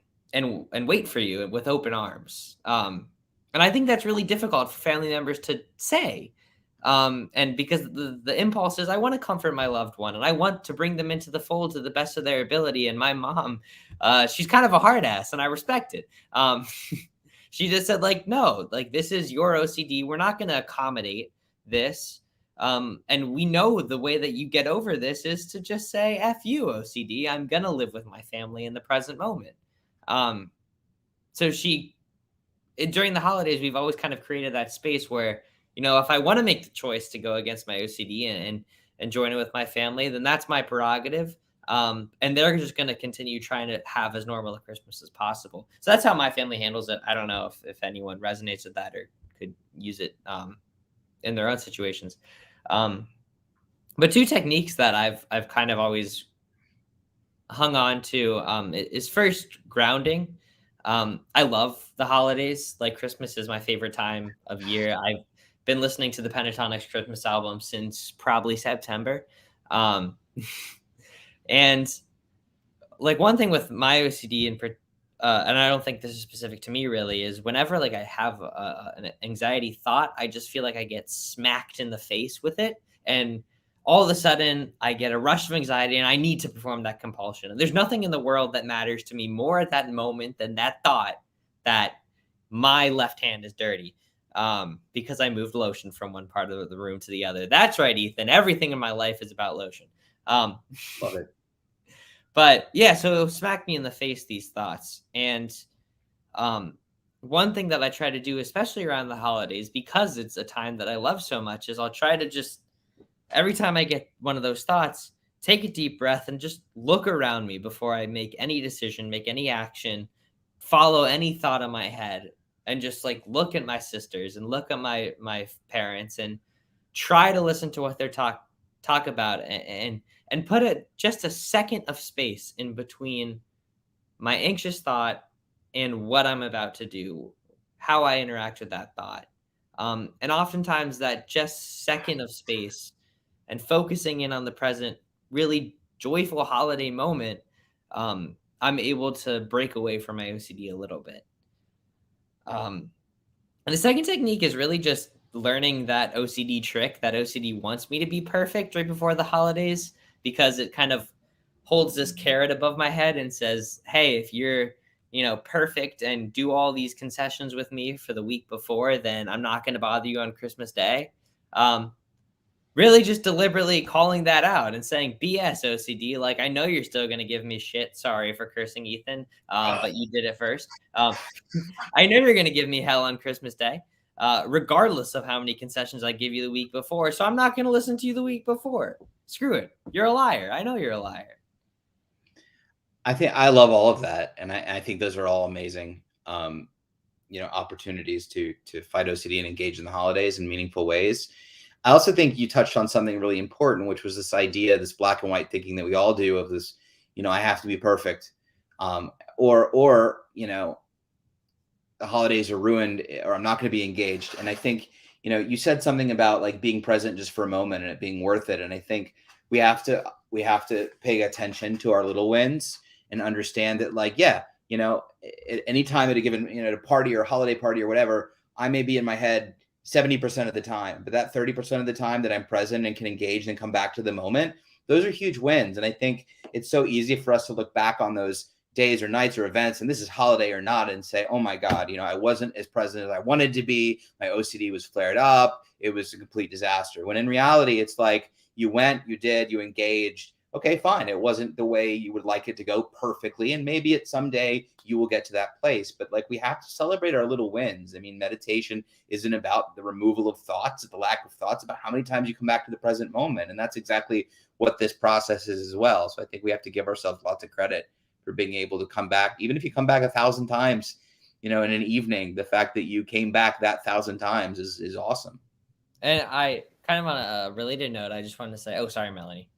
wait for you with open arms. And I think that's really difficult for family members to say. And because the impulse is I want to comfort my loved one and I want to bring them into the fold to the best of their ability. And my mom, she's kind of a hard ass and I respect it. She just said like, no, like this is your OCD. We're not going to accommodate this. And we know the way that you get over this is to just say, F you, OCD. I'm going to live with my family in the present moment. So during the holidays, we've always kind of created that space where, if I want to make the choice to go against my OCD and join it with my family, then that's my prerogative. And they're just going to continue trying to have as normal a Christmas as possible. So that's how my family handles it. I don't know if anyone resonates with that or could use it in their own situations. But two techniques that I've kind of always hung on to is first grounding. I love the holidays. Like Christmas is my favorite time of year. I've been listening to the Pentatonics Christmas album since probably September. And like one thing with my OCD and I don't think this is specific to me really, is whenever like I have an anxiety thought, I just feel like I get smacked in the face with it. And all of a sudden I get a rush of anxiety and I need to perform that compulsion. And there's nothing in the world that matters to me more at that moment than that thought that my left hand is dirty. Because I moved lotion from one part of the room to the other. That's right, Ethan. Everything in my life is about lotion. Love it. But yeah, so it'll smack me in the face, these thoughts. And one thing that I try to do, especially around the holidays, because it's a time that I love so much, is I'll try to just every time I get one of those thoughts, take a deep breath and just look around me before I make any decision, make any action, follow any thought in my head, and just like look at my sisters and look at my parents and try to listen to what they're talk about, and put just a second of space in between my anxious thought and what I'm about to do, how I interact with that thought. And oftentimes that just second of space and focusing in on the present, really joyful holiday moment, I'm able to break away from my OCD a little bit. And the second technique is really just learning that OCD trick that OCD wants me to be perfect right before the holidays, because it kind of holds this carrot above my head and says, hey, if you're, perfect and do all these concessions with me for the week before, then I'm not going to bother you on Christmas Day. Really just deliberately calling that out and saying, BS OCD, like, I know you're still going to give me shit. Sorry for cursing Ethan, but you did it first. I know you're going to give me hell on Christmas Day, regardless of how many concessions I give you the week before. So I'm not going to listen to you the week before. Screw it. You're a liar. I know you're a liar. I think I love all of that, and I think those are all amazing, opportunities to fight OCD and engage in the holidays in meaningful ways. I also think you touched on something really important, which was this idea, this black and white thinking that we all do of this, I have to be perfect, or the holidays are ruined, or I'm not going to be engaged. And I think, you said something about like being present just for a moment and it being worth it. And I think we have to pay attention to our little wins and understand that, like, yeah, at any time at a given, at a party or a holiday party or whatever, I may be in my head 70% of the time, but that 30% of the time that I'm present and can engage and come back to the moment, those are huge wins. And I think it's so easy for us to look back on those days or nights or events, and this is holiday or not, and say, oh my God, I wasn't as present as I wanted to be. My OCD was flared up. It was a complete disaster. When in reality, it's like you went, you did, you engaged. Okay, fine. It wasn't the way you would like it to go perfectly. And maybe at someday you will get to that place. But like, we have to celebrate our little wins. I mean, meditation isn't about the removal of thoughts, the lack of thoughts, about how many times you come back to the present moment. And that's exactly what this process is as well. So I think we have to give ourselves lots of credit for being able to come back. Even if you come back 1,000 times, in an evening, the fact that you came back that 1,000 times is awesome. And I kind of on a related note, I just wanted to say, oh, sorry, Melanie.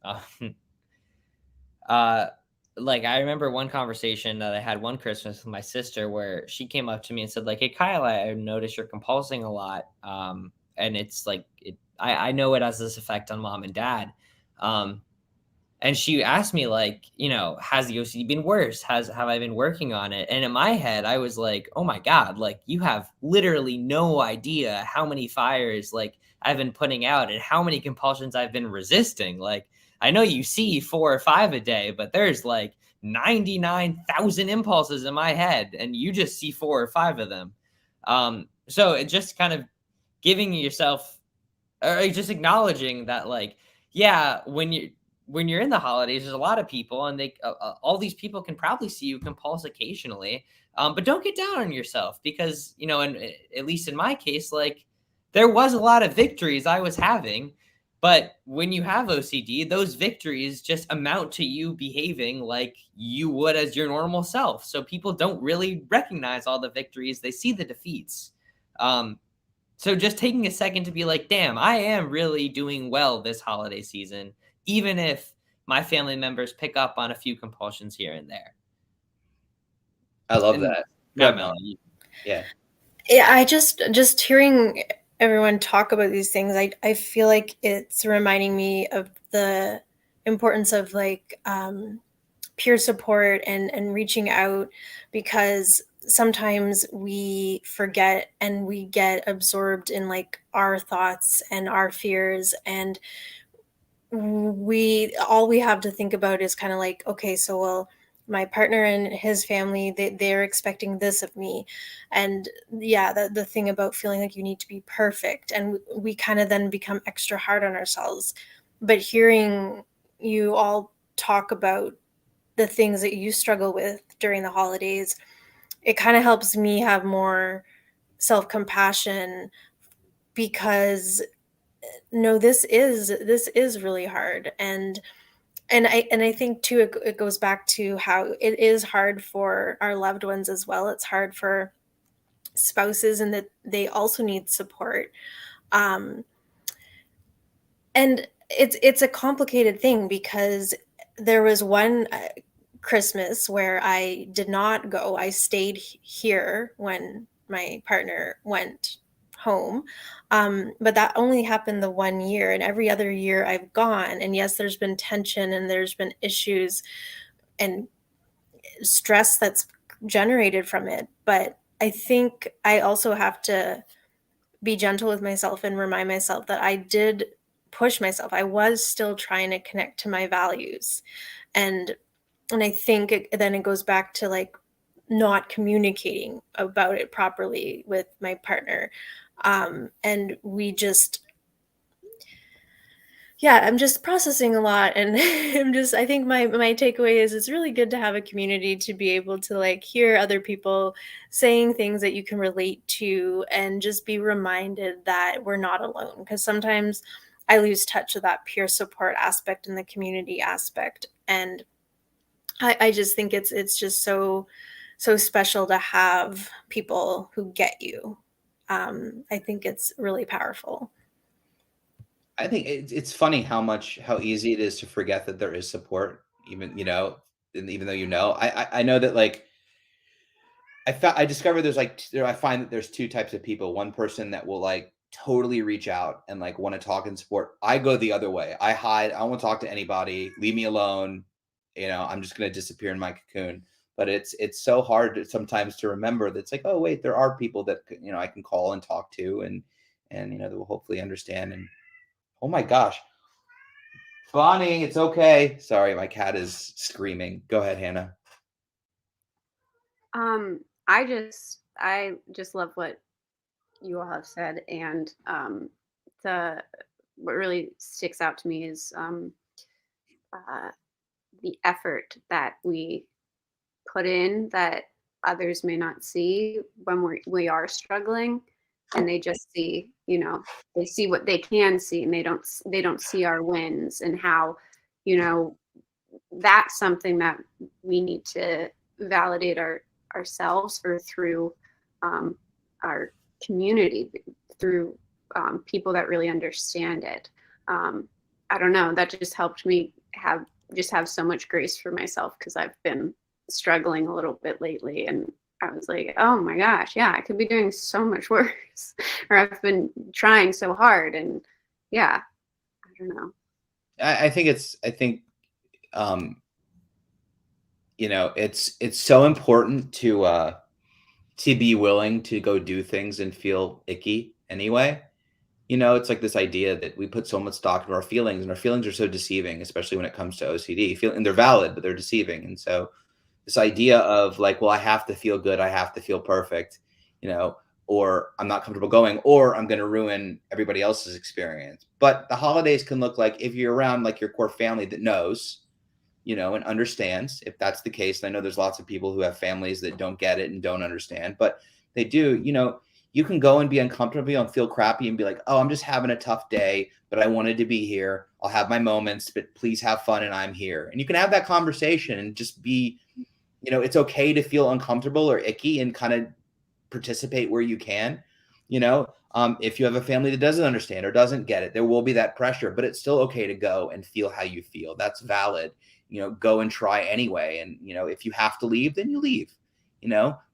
Like, I remember one conversation that I had one Christmas with my sister where she came up to me and said, like, hey, Kyle, I noticed you're compulsing a lot. And it's like, I know it has this effect on mom and dad. And she asked me, like, has the OCD been worse? Have I been working on it? And in my head, I was like, oh my God, like, you have literally no idea how many fires, like, I've been putting out and how many compulsions I've been resisting. Like, I know you see 4 or 5 a day, but there's like 99,000 impulses in my head, and you just see 4 or 5 of them. So it just kind of giving yourself, or just acknowledging that, like, yeah, when you're in the holidays, there's a lot of people, and they all these people can probably see you compulse occasionally, but don't get down on yourself, because and at least in my case, like, there was a lot of victories I was having. But when you have OCD, those victories just amount to you behaving like you would as your normal self. So people don't really recognize all the victories. They see the defeats. So just taking a second to be like, damn, I am really doing well this holiday season, even if my family members pick up on a few compulsions here and there. I love that. Yeah, Melanie. Yeah. Yeah, I just hearing everyone talk about these things, I feel like it's reminding me of the importance of, like, peer support and reaching out, because sometimes we forget and we get absorbed in, like, our thoughts and our fears, and all we have to think about is kind of like, okay, so, well, my partner and his family, they're expecting this of me. And yeah, the thing about feeling like you need to be perfect, and we kind of then become extra hard on ourselves. But hearing you all talk about the things that you struggle with during the holidays, it kind of helps me have more self-compassion, because no, this is really hard. And I think too, it goes back to how it is hard for our loved ones as well. It's hard for spouses, and that they also need support. Um, and it's a complicated thing, because there was one Christmas where I did not go. I stayed here when my partner went home. But that only happened the one year, and every other year I've gone. And yes, there's been tension and there's been issues and stress that's generated from it. But I think I also have to be gentle with myself and remind myself that I did push myself. I was still trying to connect to my values. And I think then it goes back to like not communicating about it properly with my partner. And we just, yeah, I'm just processing a lot. And I think my takeaway is it's really good to have a community, to be able to like hear other people saying things that you can relate to, and just be reminded that we're not alone. Because sometimes I lose touch of that peer support aspect and the community aspect. And I just think it's just so special to have people who get you. I think it's really powerful. I think it's funny how easy it is to forget that there is support, even and even though I know that like I discovered there's like I find that there's two types of people. One person that will like totally reach out and like want to talk and support. I go the other way. I hide. I don't want to talk to anybody. Leave me alone. I'm just gonna disappear in my cocoon. But it's so hard sometimes to remember that it's like, oh wait, there are people that I can call and talk to, and that will hopefully understand. And oh my gosh, Bonnie, it's okay. Sorry, my cat is screaming. Go ahead, Hannah. I just love what you all have said, and the what really sticks out to me is uh, the effort that we put in that others may not see when we are struggling, and they just see, they see what they can see, and they don't see our wins, and how, you know that's something that we need to validate ourselves, or through our community, through people that really understand it. I don't know, that just helped me have so much grace for myself, because I've been struggling a little bit lately, and I was like, oh my gosh, yeah, I could be doing so much worse, or I've been trying so hard, and yeah, I don't know. I think um, it's so important to be willing to go do things and feel icky anyway. It's like this idea that we put so much stock into our feelings, and our feelings are so deceiving, especially when it comes to OCD. And they're valid, but they're deceiving. And so this idea of like, well, I have to feel good, I have to feel perfect, or I'm not comfortable going, or I'm going to ruin everybody else's experience. But the holidays can look like, if you're around like your core family that knows, and understands, if that's the case. And I know there's lots of people who have families that don't get it and don't understand, but they do. You can go and be uncomfortable and feel crappy and be like, oh, I'm just having a tough day, but I wanted to be here. I'll have my moments, but please have fun, and I'm here. And you can have that conversation and just be, it's okay to feel uncomfortable or icky, and kind of participate where you can. If you have a family that doesn't understand or doesn't get it, there will be that pressure, but it's still okay to go and feel how you feel. That's valid. Go and try anyway. And, if you have to leave, then you leave,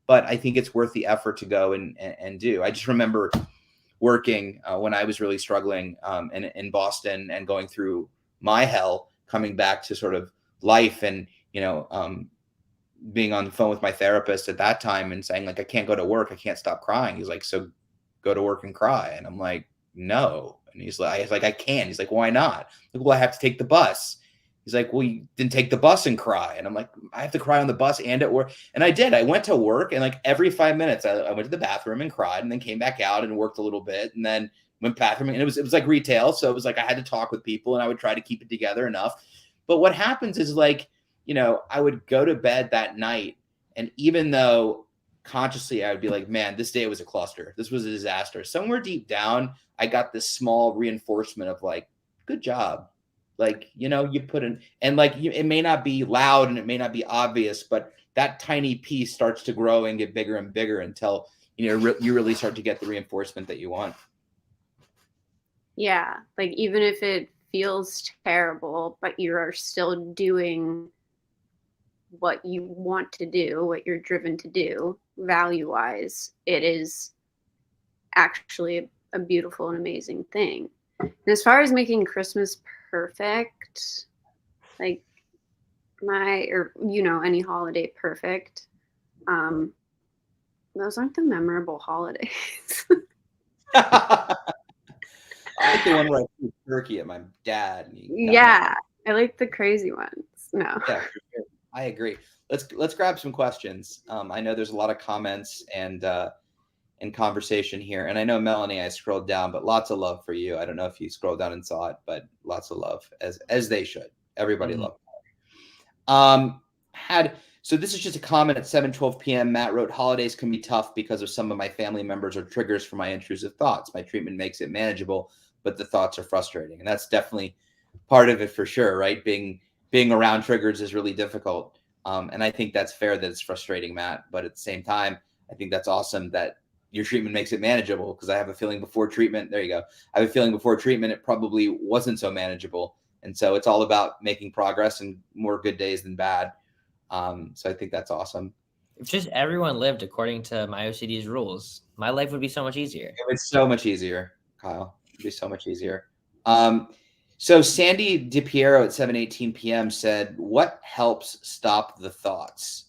but I think it's worth the effort to go and do. I just remember working when I was really struggling in Boston, and going through my hell, coming back to sort of life, and, being on the phone with my therapist at that time and saying like, I can't go to work. I can't stop crying. He's like, so go to work and cry. And I'm like, no. And he's like, I can't. He's like, why not? Like, well, I have to take the bus. He's like, well, you didn't take the bus and cry. And I'm like, I have to cry on the bus and at work. And I did. I went to work, and like every 5 minutes I went to the bathroom and cried, and then came back out and worked a little bit, and then went bathroom. And it was like retail. So it was like I had to talk with people, and I would try to keep it together enough. But what happens is like, I would go to bed that night, and even though consciously I would be like, man, this day was a cluster. This was a disaster. Somewhere deep down, I got this small reinforcement of like, good job. Like, you know, you put in, and like, it may not be loud and it may not be obvious, but that tiny piece starts to grow and get bigger and bigger until, you know, you really start to get the reinforcement that you want. Yeah. Like, even if it feels terrible, but you are still doing what you want to do, what you're driven to do, value wise, it is actually a beautiful and amazing thing. And as far as making Christmas perfect, like any holiday perfect, those aren't the memorable holidays. I like the one where I threw turkey at my dad. Yeah, I like the crazy ones. No. Yeah, for sure. I agree. Let's grab some questions. I know there's a lot of comments and conversation here, and I know Melanie, I scrolled down, but lots of love for you. I don't know if you scrolled down and saw it, but lots of love as they should. Everybody love. So this is just a comment at 7:12 p.m. Matt wrote, holidays can be tough because of some of my family members are triggers for my intrusive thoughts. My treatment makes it manageable, but the thoughts are frustrating. And that's definitely part of it for sure, right? Being around triggers is really difficult. And I think that's fair that it's frustrating, Matt. But at the same time, I think that's awesome that your treatment makes it manageable, because I have a feeling before treatment, there you go. I have a feeling before treatment, it probably wasn't so manageable. And so it's all about making progress and more good days than bad. So I think that's awesome. If just everyone lived according to my OCD's rules, my life would be so much easier. It's so much easier, Kyle. It'd be so much easier. So Sandy DiPiero at 7:18 p.m. said, what helps stop the thoughts?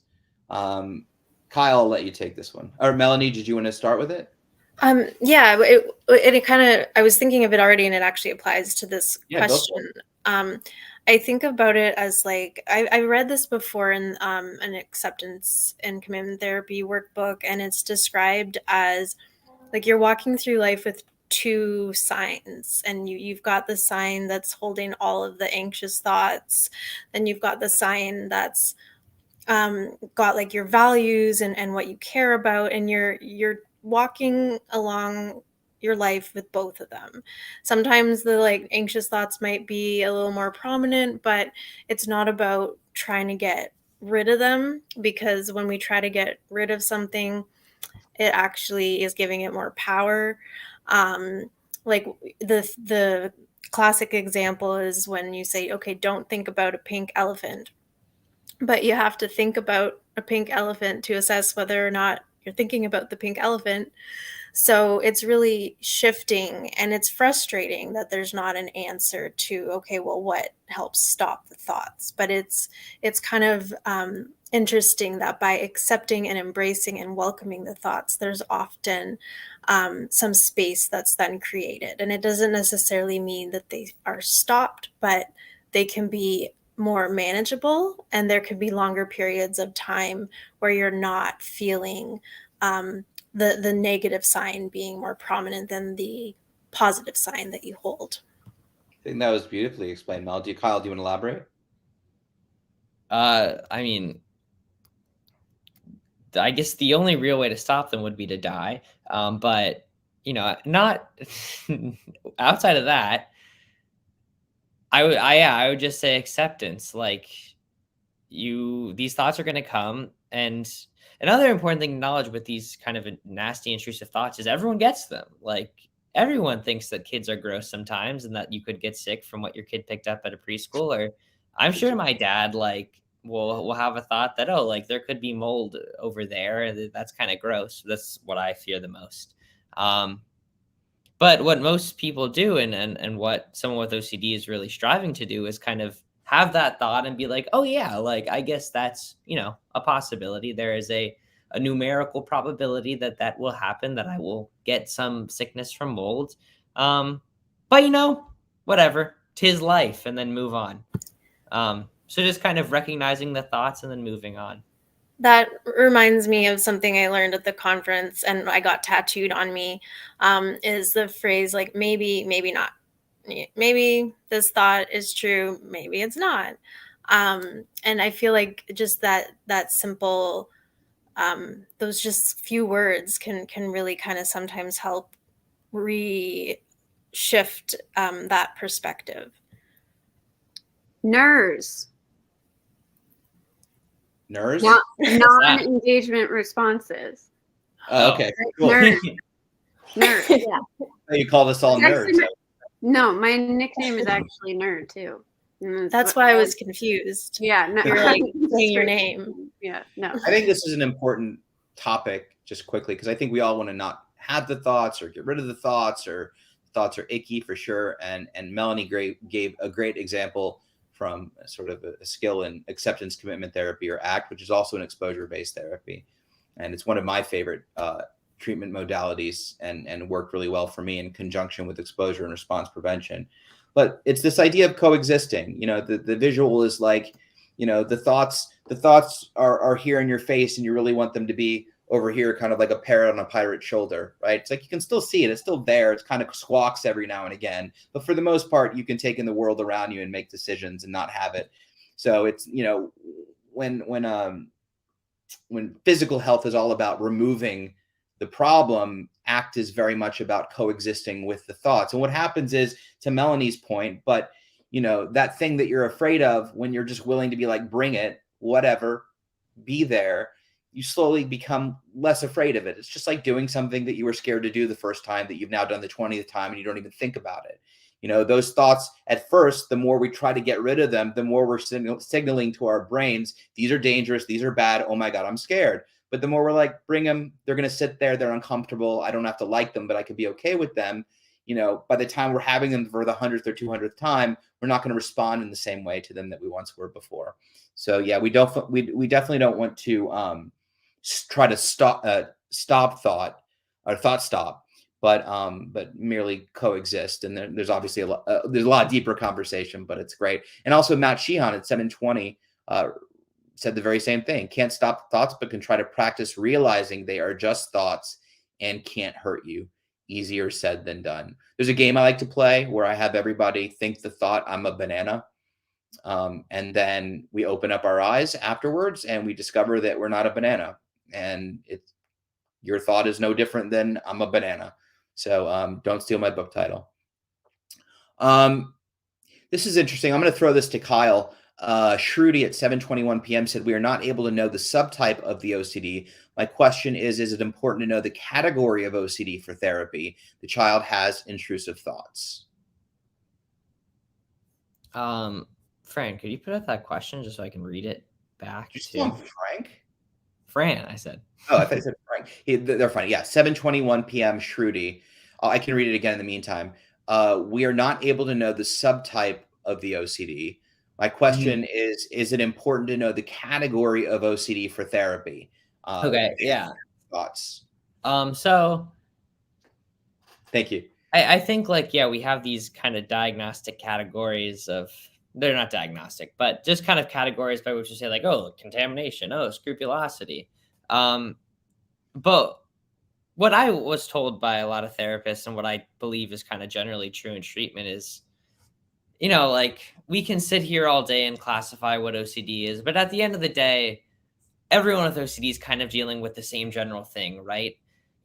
Kyle, I'll let you take this one. Or Melanie, did you want to start with it? Yeah, it kind of, I was thinking of it already, and it actually applies to this question. I think about it as like, I read this before in an acceptance and commitment therapy workbook, and it's described as like you're walking through life with two signs, and you've got the sign that's holding all of the anxious thoughts, then you've got the sign that's got like your values and what you care about, and you're walking along your life with both of them. Sometimes the like anxious thoughts might be a little more prominent, but it's not about trying to get rid of them, because when we try to get rid of something, it actually is giving it more power. Like the classic example is when you say, okay, don't think about a pink elephant, but you have to think about a pink elephant to assess whether or not you're thinking about the pink elephant. So it's really shifting, and it's frustrating that there's not an answer to, okay, well, what helps stop the thoughts? But it's kind of interesting that by accepting and embracing and welcoming the thoughts, there's often some space that's then created. And it doesn't necessarily mean that they are stopped, but they can be more manageable, and there could be longer periods of time where you're not feeling the negative sign being more prominent than the positive sign that you hold. I think that was beautifully explained, Mel. Kyle, do you want to elaborate? I mean, I guess the only real way to stop them would be to die. But, you know, not outside of that, I would just say acceptance. Like, these thoughts are going to come. And another important thing to acknowledge with these kind of nasty, intrusive thoughts is everyone gets them. Like, everyone thinks that kids are gross sometimes, and that you could get sick from what your kid picked up at a preschool. Or I'm sure my dad, like, will have a thought that, oh, like there could be mold over there. That's kind of gross. That's what I fear the most. But what most people do, and what someone with OCD is really striving to do, is kind of have that thought and be like, oh yeah, like I guess that's, a possibility. There is a numerical probability that will happen, that I will get some sickness from mold. But whatever, 'tis life, and then move on. So just kind of recognizing the thoughts and then moving on. That reminds me of something I learned at the conference, and I got tattooed on me, is the phrase like, maybe not. Maybe this thought is true, maybe it's not. And I feel like just that simple those just few words can really kind of sometimes help shift that perspective. NERS. NERS? Non-engagement responses. Oh, okay. Cool. NERS. NERD. Yeah. You call this all nerds. No, my nickname is actually Nerd too. That's why I was confused. Yeah, no. You're like saying your name. Yeah, no. I think this is an important topic, just quickly, because I think we all want to not have the thoughts or get rid of the thoughts, or thoughts are icky for sure. And Melanie gave a great example from sort of a skill in acceptance commitment therapy, or ACT, which is also an exposure-based therapy. And it's one of my favorite treatment modalities, and worked really well for me in conjunction with exposure and response prevention. But it's this idea of coexisting. The visual is like, the thoughts are here in your face, and you really want them to be over here, kind of like a parrot on a pirate's shoulder, right? It's like you can still see it. It's still there. It's kind of squawks every now and again. But for the most part, you can take in the world around you and make decisions and not have it. So it's, when physical health is all about removing the problem, ACT is very much about coexisting with the thoughts. And what happens is, to Melanie's point, but that thing that you're afraid of, when you're just willing to be like, bring it, whatever, be there, you slowly become less afraid of it. It's just like doing something that you were scared to do the first time that you've now done the 20th time, and you don't even think about it. Those thoughts at first, the more we try to get rid of them, the more we're signaling to our brains, these are dangerous, these are bad, oh my God, I'm scared. But the more we're like, bring them, they're going to sit there, they're uncomfortable, I don't have to like them, but I could be okay with them. By the time we're having them for the 100th or 200th time, we're not going to respond in the same way to them that we once were before. So yeah, we definitely don't want to try to stop thought, or thought stop, but merely coexist. And there's obviously there's a lot deeper conversation, but it's great. And also Matt Sheehan at 720 said the very same thing. Can't stop thoughts, but can try to practice realizing they are just thoughts and can't hurt you. Easier said than done. There's a game I like to play where I have everybody think the thought, I'm a banana. And then we open up our eyes afterwards and we discover that we're not a banana. And your thought is no different than I'm a banana. So don't steal my book title. This is interesting. I'm going to throw this to Kyle. Shruti at 7:21 p.m. said, we are not able to know the subtype of the OCD. My question is it important to know the category of OCD for therapy? The child has intrusive thoughts. Fran, could you put up that question just so I can read it back? Did you call him Frank? Fran, I said. Oh, I thought you said Frank. They're funny. Yeah, 7:21 p.m. Shruti. I can read it again in the meantime. We are not able to know the subtype of the OCD. My question is it important to know the category of OCD for therapy? Okay, yeah. Thoughts? So thank you. I think we have these kind of diagnostic categories of, they're not diagnostic, but just kind of categories by which you say contamination, scrupulosity. But what I was told by a lot of therapists, and what I believe is kind of generally true in treatment, is, we can sit here all day and classify what OCD is, but at the end of the day, everyone with OCD is kind of dealing with the same general thing, right?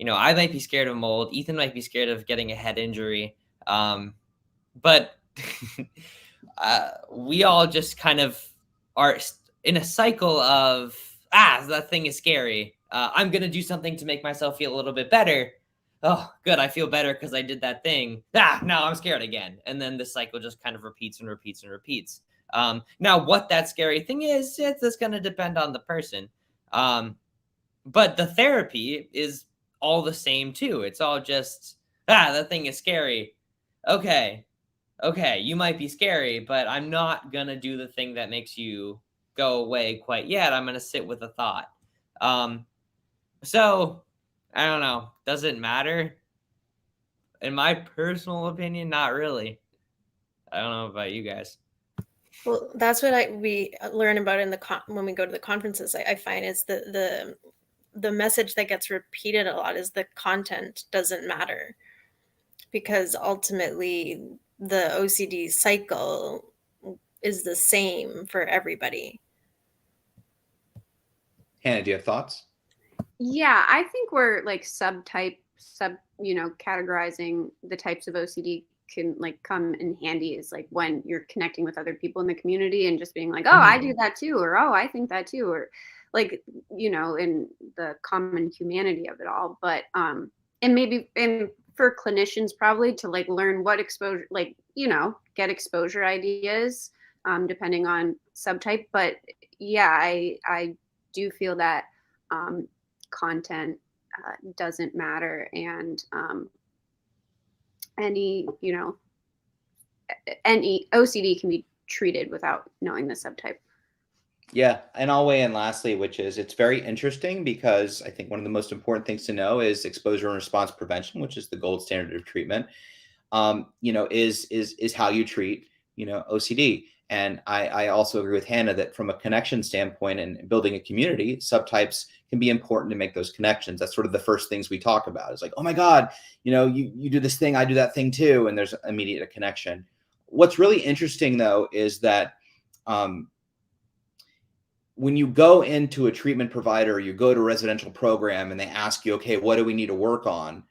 I might be scared of mold. Ethan might be scared of getting a head injury. But we all just kind of are in a cycle of, that thing is scary. I'm going to do something to make myself feel a little bit better. Oh, good. I feel better because I did that thing. Now I'm scared again. And then the cycle just kind of repeats and repeats and repeats. Now, what that scary thing is, it's going to depend on the person. But the therapy is all the same too. It's all just, that thing is scary. Okay, you might be scary, but I'm not going to do the thing that makes you go away quite yet. I'm going to sit with a thought. So I don't know. Does it matter? In my personal opinion, not really. I don't know about you guys. Well, that's what we learn about when we go to the conferences. I find is the message that gets repeated a lot is the content doesn't matter, because ultimately the OCD cycle is the same for everybody. Hannah, do you have thoughts? Yeah, I think we're like categorizing the types of OCD can like come in handy is like when you're connecting with other people in the community and just being like, oh, I do that too, or oh, I think that too, or like, in the common humanity of it all. But and maybe for clinicians probably to like learn what exposure, like, get exposure ideas depending on subtype. But yeah, I do feel that content doesn't matter, and any any OCD can be treated without knowing the subtype. Yeah, and I'll weigh in lastly, which is it's very interesting because I think one of the most important things to know is exposure and response prevention, which is the gold standard of treatment. Is how you treat OCD. And I also agree with Hannah that from a connection standpoint and building a community, subtypes can be important to make those connections. That's sort of the first things we talk about. It's like, oh my God, you do this thing, I do that thing too, and there's immediate a connection. What's really interesting though is that when you go into a treatment provider, you go to a residential program and they ask you, okay, what do we need to work on?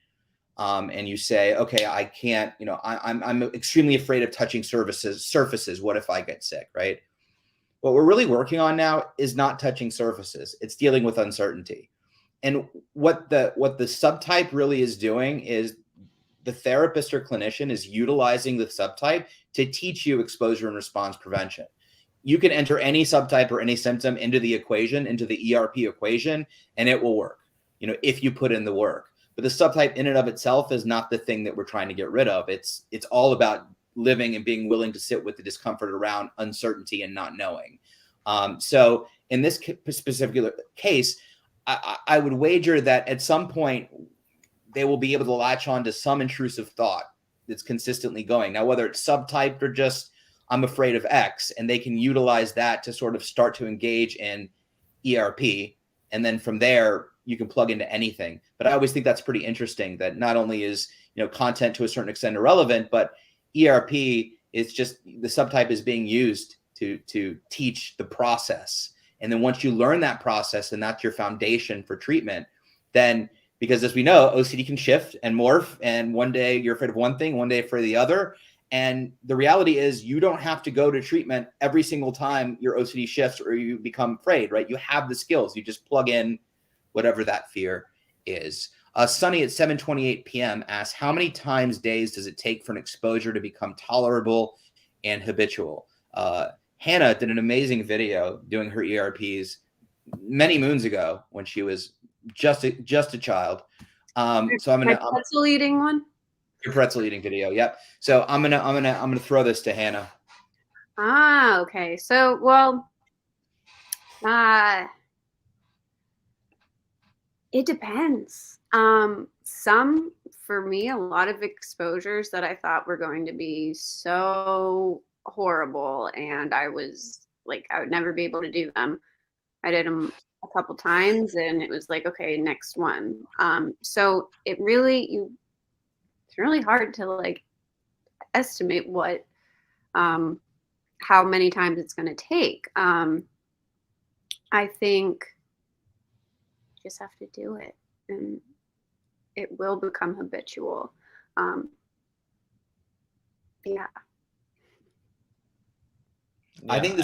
And you say, okay, I can't, I'm extremely afraid of touching surfaces. What if I get sick, right? What we're really working on now is not touching surfaces. It's dealing with uncertainty. And what the subtype really is doing is the therapist or clinician is utilizing the subtype to teach you exposure and response prevention. You can enter any subtype or any symptom into the equation, into the ERP equation, and it will work, if you put in the work. But the subtype in and of itself is not the thing that we're trying to get rid of. It's all about living and being willing to sit with the discomfort around uncertainty and not knowing. So in this specific case, I would wager that at some point they will be able to latch on to some intrusive thought that's consistently going. Now, whether it's subtyped or just I'm afraid of X, and they can utilize that to sort of start to engage in ERP. And then from there, you can plug into anything. But I always think that's pretty interesting that not only is, content to a certain extent irrelevant, but ERP is just the subtype is being used to teach the process. And then once you learn that process and that's your foundation for treatment, then because as we know, OCD can shift and morph. And one day you're afraid of one thing, one day for the other. And the reality is you don't have to go to treatment every single time your OCD shifts or you become afraid, right? You have the skills. You just plug in whatever that fear is. Sunny at 7:28 p.m. asks, how many times days does it take for an exposure to become tolerable and habitual? Hannah did an amazing video doing her ERPs many moons ago when she was just a child. So I'm gonna pretzel eating one. Your pretzel eating video. Yep. So I'm gonna throw this to Hannah. Okay. So, well, it depends. Some, for me, a lot of exposures that I thought were going to be so horrible, and I was like, I would never be able to do them. I did them a couple times, and it was like, okay, next one. So it's really hard to like estimate what how many times it's going to take. I think you just have to do it and it will become habitual. Yeah. I think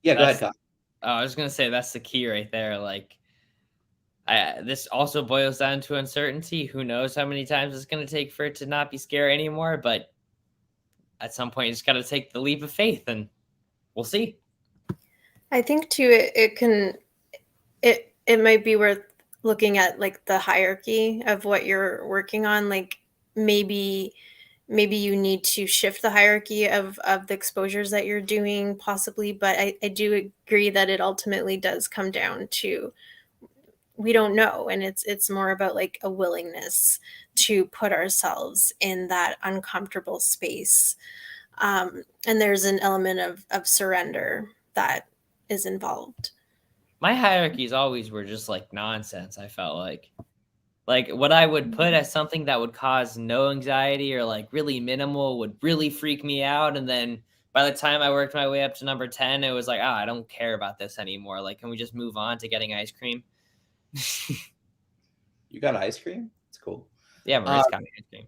yeah, go ahead, Kyle. I was gonna say that's the key right there. Like, this also boils down to uncertainty. Who knows how many times it's gonna take for it to not be scary anymore? But at some point, you just got to take the leap of faith, and we'll see. I think too, it might be worth looking at like the hierarchy of what you're working on. Like maybe you need to shift the hierarchy of the exposures that you're doing possibly, but I do agree that it ultimately does come down to, we don't know. And it's more about like a willingness to put ourselves in that uncomfortable space. And there's an element of surrender that is involved. My hierarchies always were just like nonsense. I felt like what I would put as something that would cause no anxiety or like really minimal would really freak me out. And then by the time I worked my way up to number 10, it was like, I don't care about this anymore. Like, can we just move on to getting ice cream? You got ice cream? It's cool. Yeah, Maria's got me ice cream.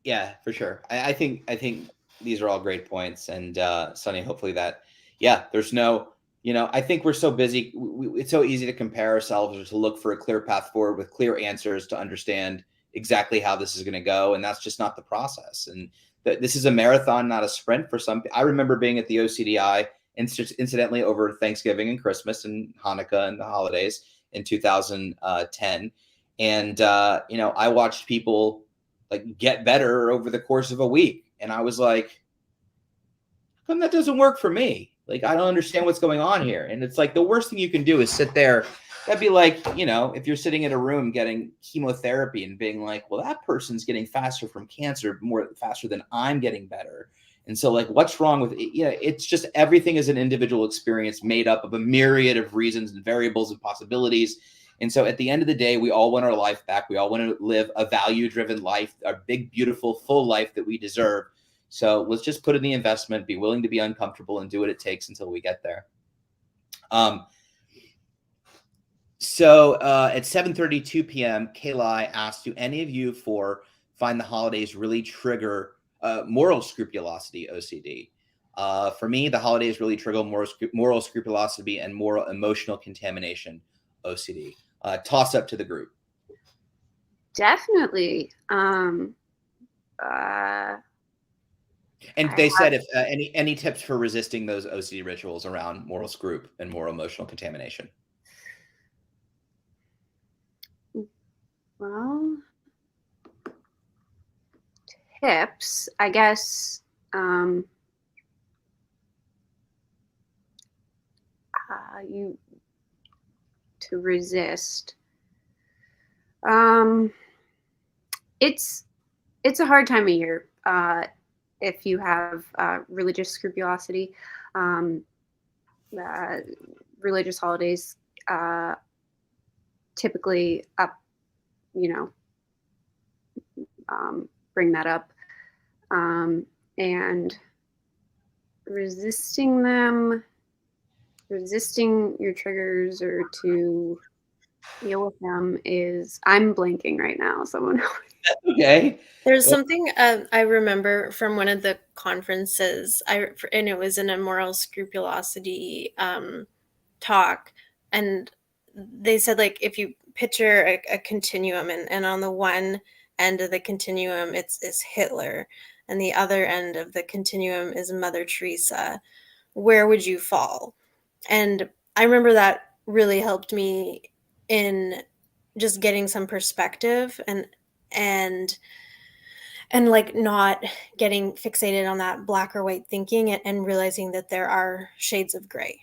Yeah, for sure. I think these are all great points, and Sonny, hopefully that. Yeah, there's no. I think we're so busy. It's so easy to compare ourselves or to look for a clear path forward with clear answers to understand exactly how this is going to go, and that's just not the process. And this is a marathon, not a sprint. For some, I remember being at the OCDI incidentally over Thanksgiving and Christmas and Hanukkah and the holidays in 2010, and I watched people like get better over the course of a week, and I was like, how come that doesn't work for me? Like, I don't understand what's going on here. And it's like the worst thing you can do is sit there. That'd be like, if you're sitting in a room getting chemotherapy and being like, well, that person's getting faster from cancer more faster than I'm getting better. And so, like, what's wrong with it? It's just everything is an individual experience made up of a myriad of reasons and variables and possibilities. And so at the end of the day, we all want our life back. We all want to live a value-driven life, a big, beautiful, full life that we deserve. So let's just put in the investment, be willing to be uncomfortable, and do what it takes until we get there. So at 7:32 p.m., Kayla asked, do any of you find the holidays really trigger moral scrupulosity, OCD? For me, the holidays really trigger moral scrupulosity and moral emotional contamination, OCD. Toss up to the group. Definitely. And they said if any tips for resisting those OCD rituals around moral scrup and moral emotional contamination? Well, tips, I guess. You to resist. It's a hard time of year. If you have religious scrupulosity, religious holidays typically bring that up, and resisting your triggers or to deal with them is, I'm blanking right now. Someone else. Okay. There's something I remember from one of the conferences, and it was in a moral scrupulosity talk, and they said, like, if you picture a continuum, and on the one end of the continuum it's Hitler, and the other end of the continuum is Mother Teresa, where would you fall? And I remember that really helped me in just getting some perspective and like not getting fixated on that black or white thinking, and realizing that there are shades of gray.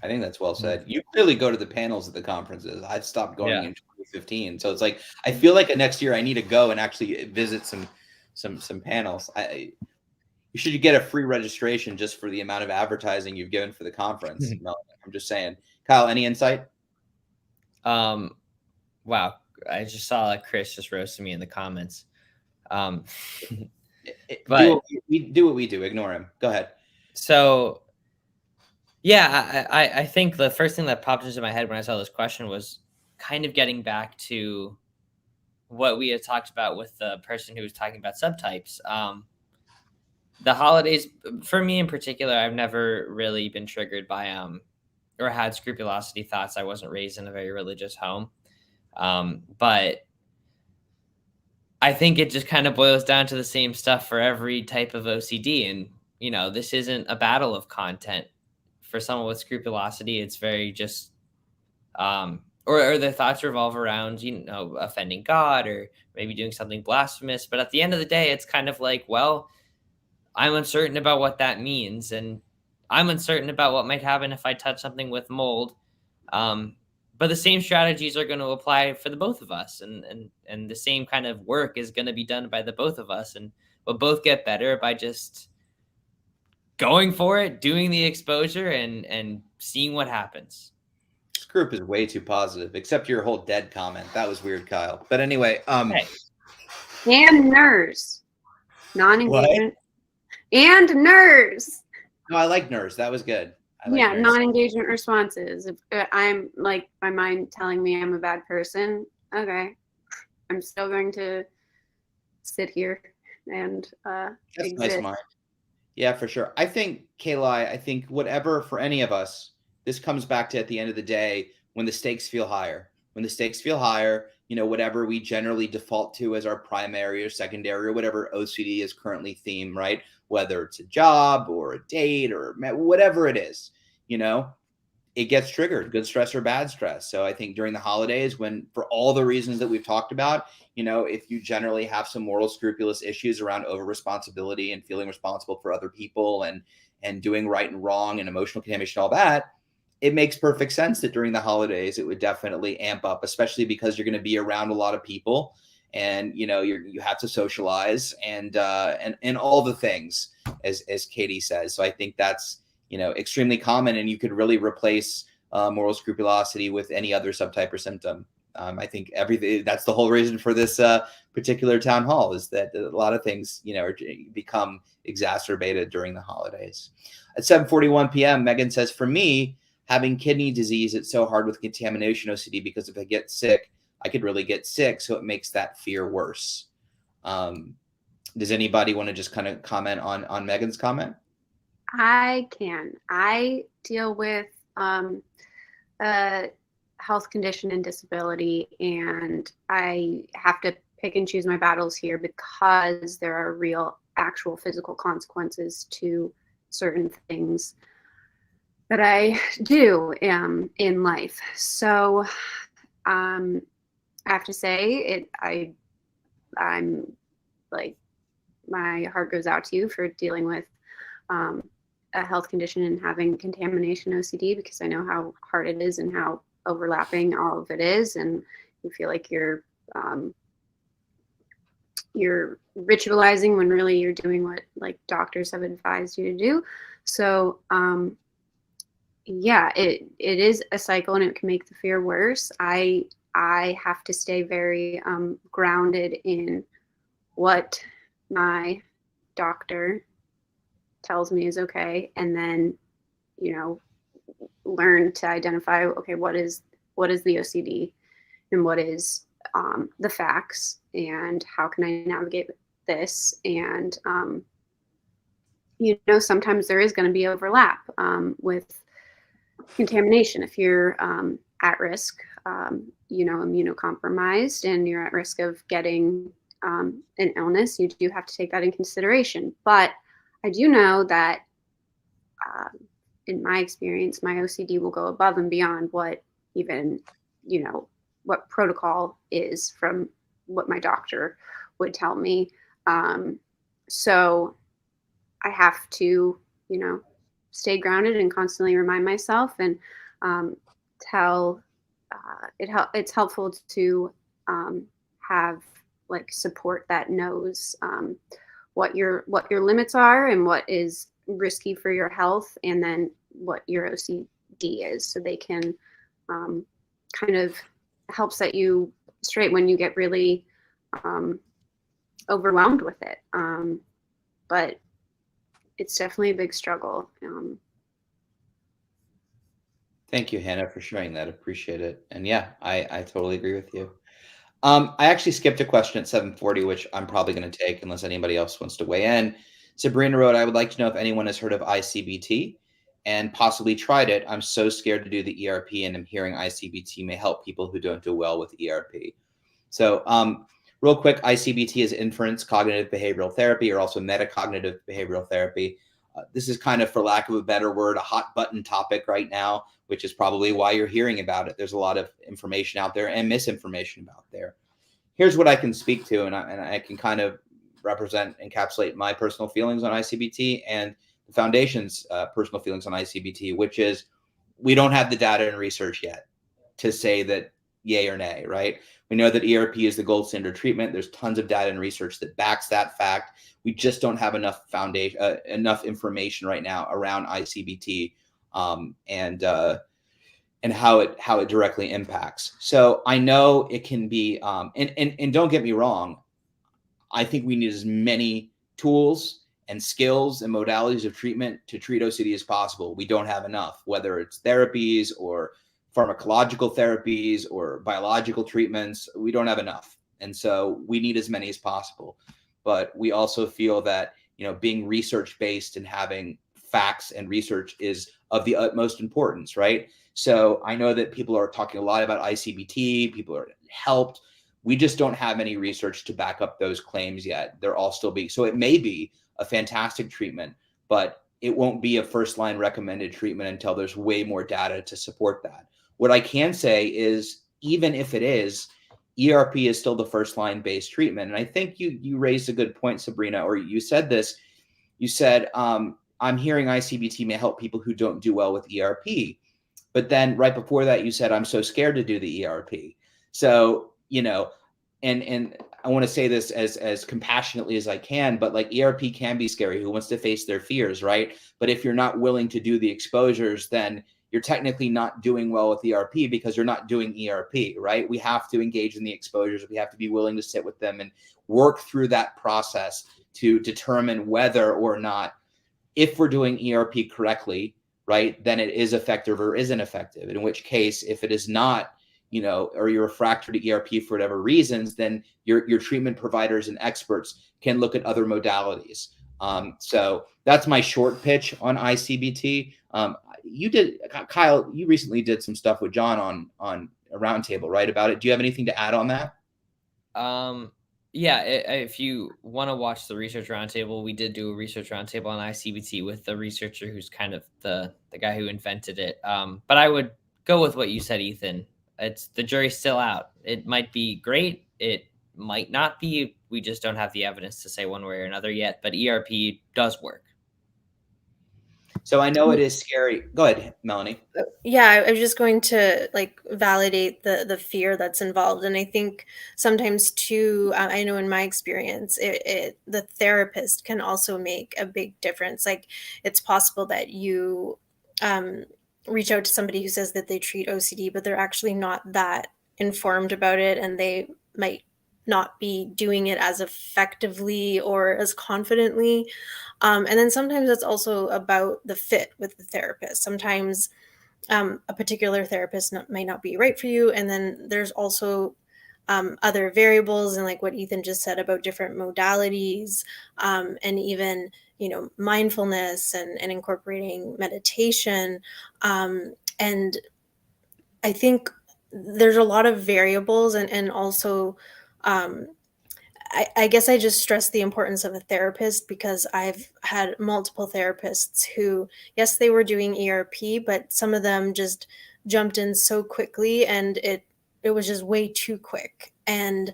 I think that's well said. You clearly go to the panels at the conferences. I've stopped going in 2015. So it's like, I feel like next year I need to go and actually visit some panels. You should get a free registration just for the amount of advertising you've given for the conference. No, I'm just saying. Kyle, any insight? Wow. I just saw Chris just roasting me in the comments. But do what we do. Ignore him. Go ahead. So, yeah, I think the first thing that popped into my head when I saw this question was kind of getting back to what we had talked about with the person who was talking about subtypes. The holidays, for me in particular, I've never really been triggered by or had scrupulosity thoughts. I wasn't raised in a very religious home. But I think it just kind of boils down to the same stuff for every type of OCD. And, this isn't a battle of content. For someone with scrupulosity, it's very just, or their thoughts revolve around, offending God or maybe doing something blasphemous. But at the end of the day, it's kind of like, well, I'm uncertain about what that means. And I'm uncertain about what might happen if I touch something with mold. But the same strategies are going to apply for the both of us. And the same kind of work is going to be done by the both of us. And we'll both get better by just going for it, doing the exposure, and seeing what happens. This group is way too positive, except your whole dead comment. That was weird, Kyle. But anyway, Hey. And NERS. Non-engagement. And NERS. No, I like NERS. That was good. I like Yeah, hearing non-engagement responses. If I'm like my mind telling me I'm a bad person, okay, I'm still going to sit here and that's nice exist. mind. Yeah, for sure. I think, Kayla, I think whatever for any of us, this comes back to at the end of the day when the stakes feel higher. When the stakes feel higher, whatever we generally default to as our primary or secondary or whatever OCD is currently theme, right? Whether it's a job or a date or whatever it is, you know, it gets triggered, good stress or bad stress. So I think during the holidays, when for all the reasons that we've talked about, if you generally have some moral scrupulous issues around over responsibility and feeling responsible for other people and doing right and wrong and emotional contamination, all that, it makes perfect sense that during the holidays it would definitely amp up, especially because you're going to be around a lot of people and you have to socialize and all the things as Katie says. So I think that's extremely common, and you could really replace moral scrupulosity with any other subtype or symptom. I think everything, that's the whole reason for this particular town hall, is that a lot of things become exacerbated during the holidays. At 7:41 p.m., Megan says, for me, having kidney disease, it's so hard with contamination OCD because if I get sick, I could really get sick. So it makes that fear worse. Does anybody want to just kind of comment on Megan's comment? I can. I deal with a health condition and disability, and I have to pick and choose my battles here because there are real, actual physical consequences to certain things that I do in life. So I have to say I'm like, my heart goes out to you for dealing with a health condition and having contamination OCD, because I know how hard it is and how overlapping all of it is, and you feel like you're ritualizing when really you're doing what like doctors have advised you to do. So yeah, it is a cycle and it can make the fear worse. I have to stay very grounded in what my doctor tells me is okay, and then learn to identify, okay, what is the OCD and what is the facts, and how can I navigate this. And sometimes there is going to be overlap with contamination. If you're at risk, immunocompromised, and you're at risk of getting an illness, you do have to take that in consideration. But I do know that in my experience, my OCD will go above and beyond what even, what protocol is from what my doctor would tell me. So I have to, stay grounded and constantly remind myself, and it's helpful to have like support that knows what your limits are and what is risky for your health, and then what your OCD is, so they can kind of help set you straight when you get really overwhelmed with it. But it's definitely a big struggle. Thank you, Hannah, for sharing that. Appreciate it. And yeah, I totally agree with you. I actually skipped a question at 7:40, which I'm probably going to take unless anybody else wants to weigh in. Sabrina wrote, I would like to know if anyone has heard of ICBT and possibly tried it. I'm so scared to do the ERP, and I'm hearing ICBT may help people who don't do well with ERP. So real quick, ICBT is inference cognitive behavioral therapy, or also metacognitive behavioral therapy. This is kind of, for lack of a better word, a hot button topic right now, which is probably why you're hearing about it. There's a lot of information out there and misinformation out there. Here's what I can speak to, and I can kind of encapsulate my personal feelings on ICBT and the foundation's personal feelings on ICBT, which is we don't have the data and research yet to say that yay or nay, right? We know that ERP is the gold standard treatment. There's tons of data and research that backs that fact. We just don't have enough enough information right now around ICBT and how it directly impacts. So I know it can be, and don't get me wrong, I think we need as many tools and skills and modalities of treatment to treat OCD as possible. We don't have enough, whether it's therapies or pharmacological therapies or biological treatments. We don't have enough. And so we need as many as possible. But we also feel that, being research-based and having facts and research is of the utmost importance, right? So I know that people are talking a lot about ICBT, people are helped. We just don't have any research to back up those claims yet. They're all still being, so it may be a fantastic treatment, but it won't be a first-line recommended treatment until there's way more data to support that. What I can say is, even if it is, ERP is still the first-line based treatment. And I think you raised a good point, Sabrina, or you said this. You said, I'm hearing ICBT may help people who don't do well with ERP. But then right before that, you said, I'm so scared to do the ERP. So, and I want to say this as compassionately as I can, but like ERP can be scary. Who wants to face their fears, right? But if you're not willing to do the exposures, then you're technically not doing well with ERP because you're not doing ERP, right? We have to engage in the exposures. We have to be willing to sit with them and work through that process to determine whether or not, if we're doing ERP correctly, right, then it is effective or isn't effective. In which case, if it is not, or you're refractory to ERP for whatever reasons, then your treatment providers and experts can look at other modalities. So that's my short pitch on ICBT. Kyle, you recently did some stuff with John on a roundtable, right, about it. Do you have anything to add on that? Yeah, if you want to watch the research roundtable, we did do a research roundtable on ICBT with the researcher who's kind of the guy who invented it. But I would go with what you said, Ethan. It's the jury's still out. It might be great. It might not be. We just don't have the evidence to say one way or another yet. But ERP does work. So I know it is scary. Go ahead, Melanie. Yeah, I was just going to validate the fear that's involved. And I think sometimes too, I know in my experience, the therapist can also make a big difference. Like, it's possible that you reach out to somebody who says that they treat OCD, but they're actually not that informed about it, and they might not be doing it as effectively or as confidently. And then sometimes it's also about the fit with the therapist. Sometimes a particular therapist may not be right for you. And then there's also other variables, and like what Ethan just said about different modalities, and even, mindfulness and incorporating meditation. And I think there's a lot of variables, and also I guess I just stress the importance of a therapist, because I've had multiple therapists who, yes, they were doing ERP, but some of them just jumped in so quickly, and it was just way too quick. And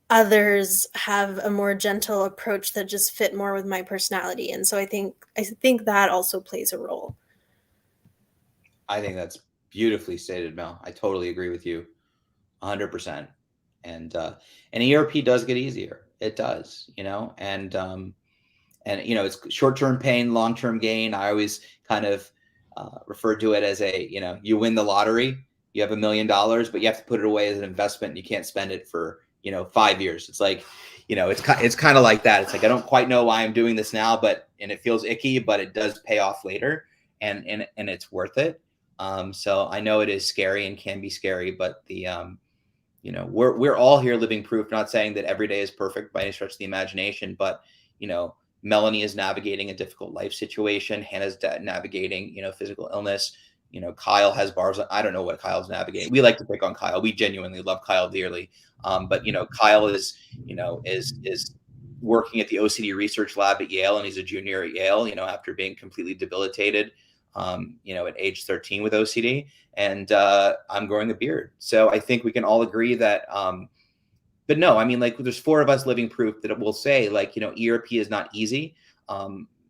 others have a more gentle approach that just fit more with my personality. And so I think that also plays a role. I think that's beautifully stated, Mel. I totally agree with you 100%. And ERP does get easier. It does, and it's short-term pain, long-term gain. I always kind of refer to it as you win the lottery, you have $1 million, but you have to put it away as an investment, and you can't spend it for, 5 years. It's like, it's kind of like that. It's like, I don't quite know why I'm doing this now, and it feels icky, but it does pay off later, and it's worth it. So I know it is scary and can be scary, but we're all here living proof, not saying that every day is perfect by any stretch of the imagination, but, Melanie is navigating a difficult life situation. Hannah's navigating, physical illness. Kyle has bars. I don't know what Kyle's navigating. We like to pick on Kyle. We genuinely love Kyle dearly. But, Kyle is working at the OCD research lab at Yale, and he's a junior at Yale, after being completely debilitated, at age 13 with OCD. And I'm growing a beard. So I think we can all agree that, but no, I mean, there's 4 of us living proof that it will say, ERP is not easy.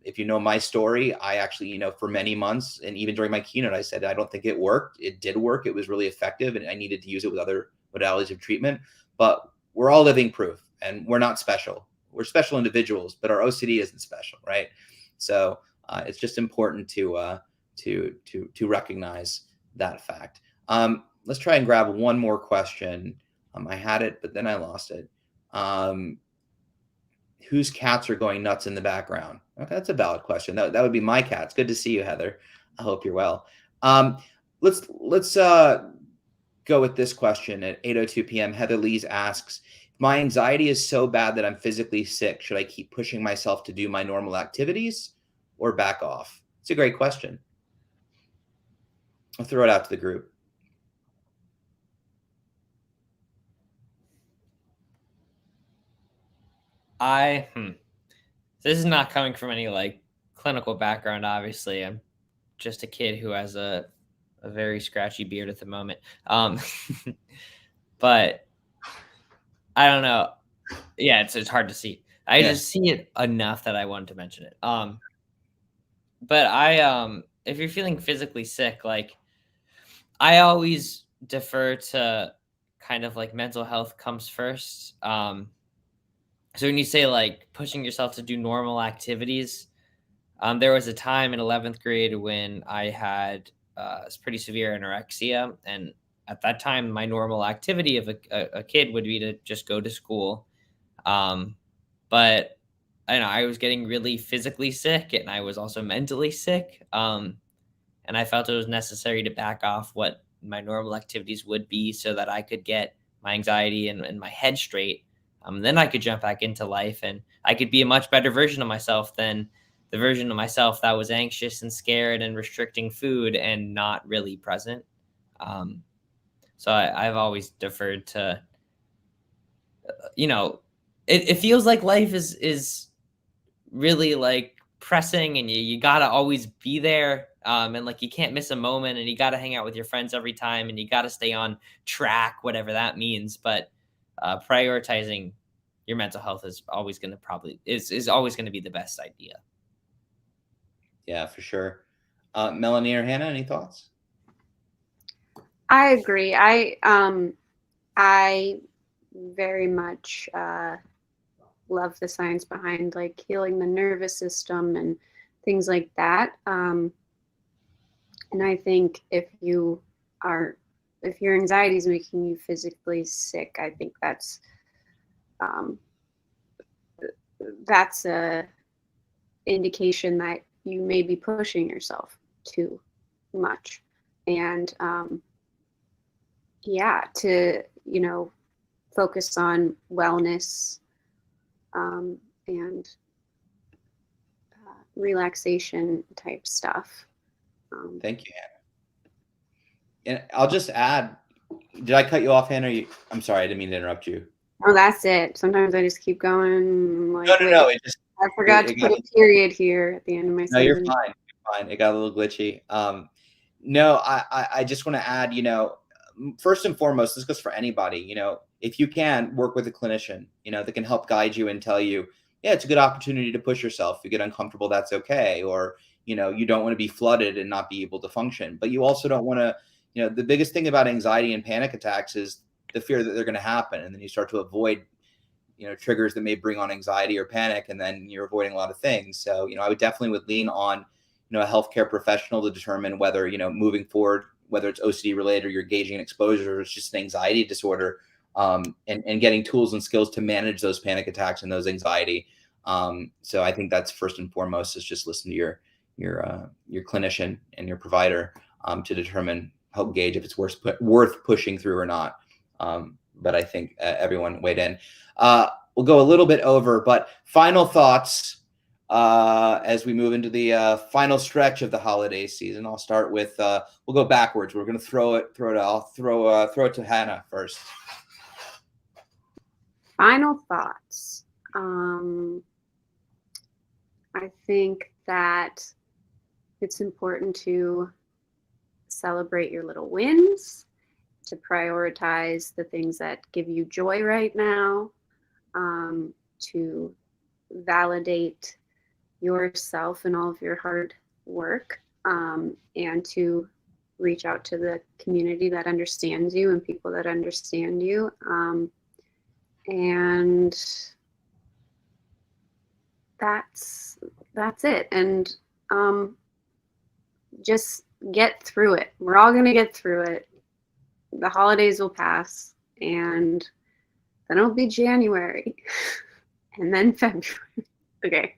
If you know my story, I actually, for many months, and even during my keynote, I said, I don't think it worked. It did work. It was really effective, and I needed to use it with other modalities of treatment. But we're all living proof, and we're not special. We're special individuals, but our OCD isn't special, right? So it's just important to recognize that fact. Let's try and grab one more question. I had it, but then I lost it. whose cats are going nuts in the background? Okay, that's a valid question. That would be my cats. Good to see you, Heather. I hope you're well. Let's go with this question at 8:02 p.m. Heather Lees asks, my anxiety is so bad that I'm physically sick. Should I keep pushing myself to do my normal activities or back off? It's a great question. I'll throw it out to the group. This is not coming from any like clinical background. Obviously, I'm just a kid who has a very scratchy beard at the moment. But I don't know. Yeah, it's hard to see. I just see it enough that I wanted to mention it. But if you're feeling physically sick, like I always defer to kind of like mental health comes first. So when you say like pushing yourself to do normal activities, there was a time in 11th grade when I had pretty severe anorexia. And at that time, my normal activity of a kid would be to just go to school. But I was getting really physically sick and I was also mentally sick. And I felt it was necessary to back off what my normal activities would be so that I could get my anxiety and my head straight. Then I could jump back into life and I could be a much better version of myself than the version of myself that was anxious and scared and restricting food and not really present. So I've always deferred to, it feels like life is really like pressing and you gotta always be there. And like you can't miss a moment and you gotta hang out with your friends every time and you gotta stay on track, whatever that means. But prioritizing your mental health is always going to is always going to be the best idea. Yeah, for sure. Melanie or Hannah, any thoughts? I agree. I very much love the science behind like healing the nervous system and things like that. And I think if your anxiety is making you physically sick, I think that's a indication that you may be pushing yourself too much. And to focus on wellness and relaxation type stuff. Thank you, Hannah. And I'll just add, did I cut you off, Hannah? I'm sorry, I didn't mean to interrupt you. Oh, that's it. Sometimes I just keep going. Like, No. I forgot to put a period here at the end of my sentence. No, you're fine. You're fine. It got a little glitchy. No, I just want to add, first and foremost, this goes for anybody, if you can work with a clinician, that can help guide you and tell you, yeah, it's a good opportunity to push yourself. If you get uncomfortable, that's okay. Or, you don't want to be flooded and not be able to function, but you also don't want to, the biggest thing about anxiety and panic attacks is the fear that they're going to happen. And then you start to avoid, triggers that may bring on anxiety or panic, and then you're avoiding a lot of things. So, I would lean on, a healthcare professional to determine whether, moving forward, whether it's OCD related or you're gauging an exposure or it's just an anxiety disorder, and getting tools and skills to manage those panic attacks and those anxiety. So I think that's first and foremost is just listen to your clinician and your provider to determine, help gauge if it's worth pushing through or not. But I think everyone weighed in. We'll go a little bit over, but final thoughts as we move into the final stretch of the holiday season. I'll start with we'll go backwards. We're going to throw it. I'll throw it to Hannah first. Final thoughts. I think that it's important to celebrate your little wins, to prioritize the things that give you joy right now, to validate yourself and all of your hard work, and to reach out to the community that understands you and people that understand you. And that's it. And just get through it. We're all going to get through it. The holidays will pass, and then it'll be January. and then February. Okay.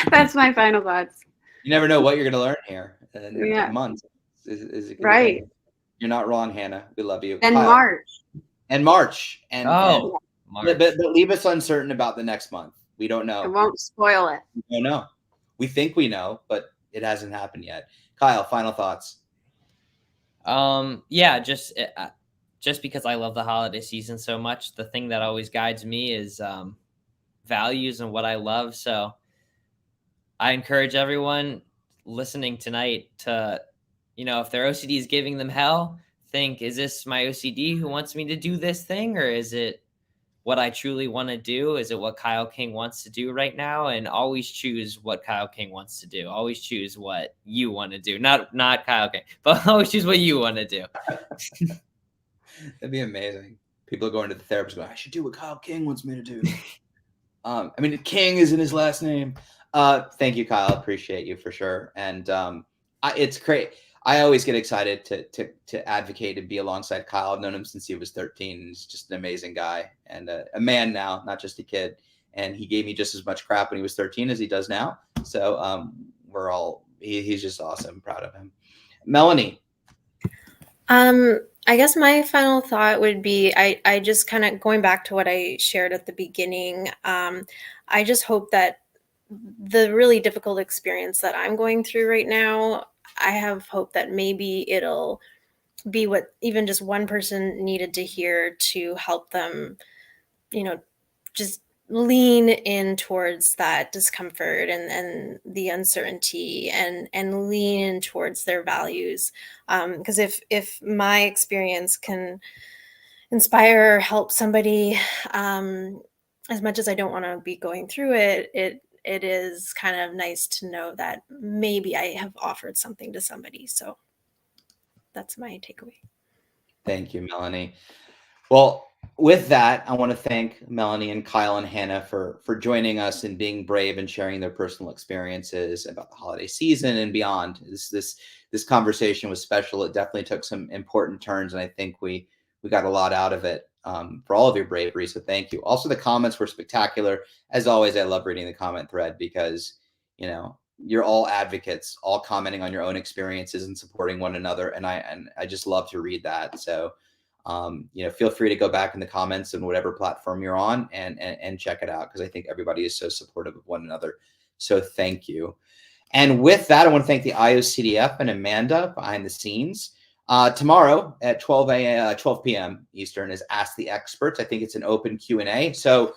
That's my final thoughts. You never know what you're going to learn here in Yeah. months. Is it Right. You're not wrong, Hannah. We love you. And Kyle. March. And March. And March. but leave us uncertain about the next month. We don't know. I won't spoil it. We don't know. We think we know, but it hasn't happened yet. Kyle, final thoughts. Yeah, just because I love the holiday season so much, the thing that always guides me is values and what I love. So I encourage everyone listening tonight to, if their OCD is giving them hell, think, is this my OCD who wants me to do this thing, or is it what I truly want to do? Is it what Kyle King wants to do right now? And always choose what Kyle King wants to do. Always choose what you want to do. Not Kyle King, but always choose what you want to do. That'd be amazing. People are going to the therapist going, I should do what Kyle King wants me to do. I mean, King is in his last name. Thank you, Kyle. Appreciate you for sure. And it's great. I always get excited to advocate and be alongside Kyle. I've known him since he was 13. He's just an amazing guy and a man now, not just a kid. And he gave me just as much crap when he was 13 as he does now. So he's just awesome. Proud of him. Melanie. I guess my final thought would be I just kind of going back to what I shared at the beginning. I just hope that the really difficult experience that I'm going through right now, I have hope that maybe it'll be what even just one person needed to hear to help them, just lean in towards that discomfort and the uncertainty and lean in towards their values. Because if my experience can inspire or help somebody, as much as I don't want to be going through it, it is kind of nice to know that maybe I have offered something to somebody. So that's my takeaway. Thank you, Melanie. Well, with that, I want to thank Melanie and Kyle and Hannah for joining us and being brave and sharing their personal experiences about the holiday season and beyond. This conversation was special. It definitely took some important turns, and I think we got a lot out of it for all of your bravery. So thank you. Also, the comments were spectacular. As always, I love reading the comment thread because, you're all advocates, all commenting on your own experiences and supporting one another. And I just love to read that. So, feel free to go back in the comments on whatever platform you're on and check it out, because I think everybody is so supportive of one another. So thank you. And with that, I want to thank the IOCDF and Amanda behind the scenes. Tomorrow at 12 p.m. Eastern is Ask the Experts. I think it's an open Q&A. So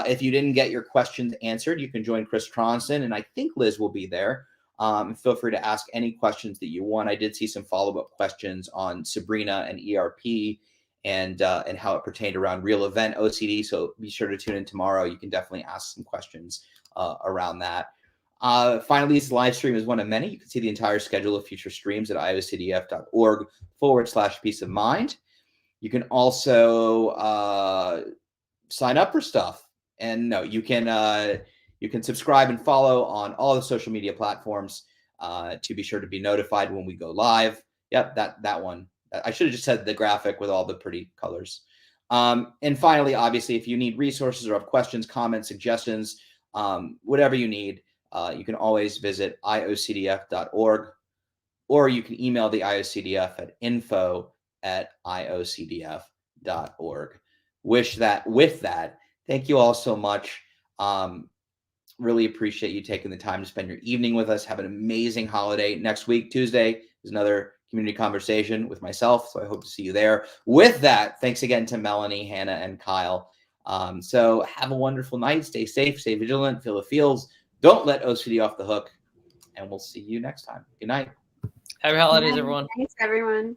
if you didn't get your questions answered, you can join Chris Tronson, and I think Liz will be there. Feel free to ask any questions that you want. I did see some follow-up questions on Sabrina and ERP and how it pertained around real event OCD. So be sure to tune in tomorrow. You can definitely ask some questions around that. Finally, this live stream is one of many. You can see the entire schedule of future streams at iocdf.org/peace of mind. You can also sign up for stuff. And no, you can subscribe and follow on all the social media platforms to be sure to be notified when we go live. Yep, that one. I should have just said the graphic with all the pretty colors. And finally, obviously, if you need resources or have questions, comments, suggestions, whatever you need, you can always visit iocdf.org, or you can email the IOCDF at info@iocdf.org. With that, thank you all so much. Really appreciate you taking the time to spend your evening with us. Have an amazing holiday. Next week, Tuesday, is another community conversation with myself. So I hope to see you there. With that, thanks again to Melanie, Hannah, and Kyle. So have a wonderful night. Stay safe, stay vigilant, feel the feels. Don't let OCD off the hook. And we'll see you next time. Good night. Happy holidays, everyone. Thanks, everyone.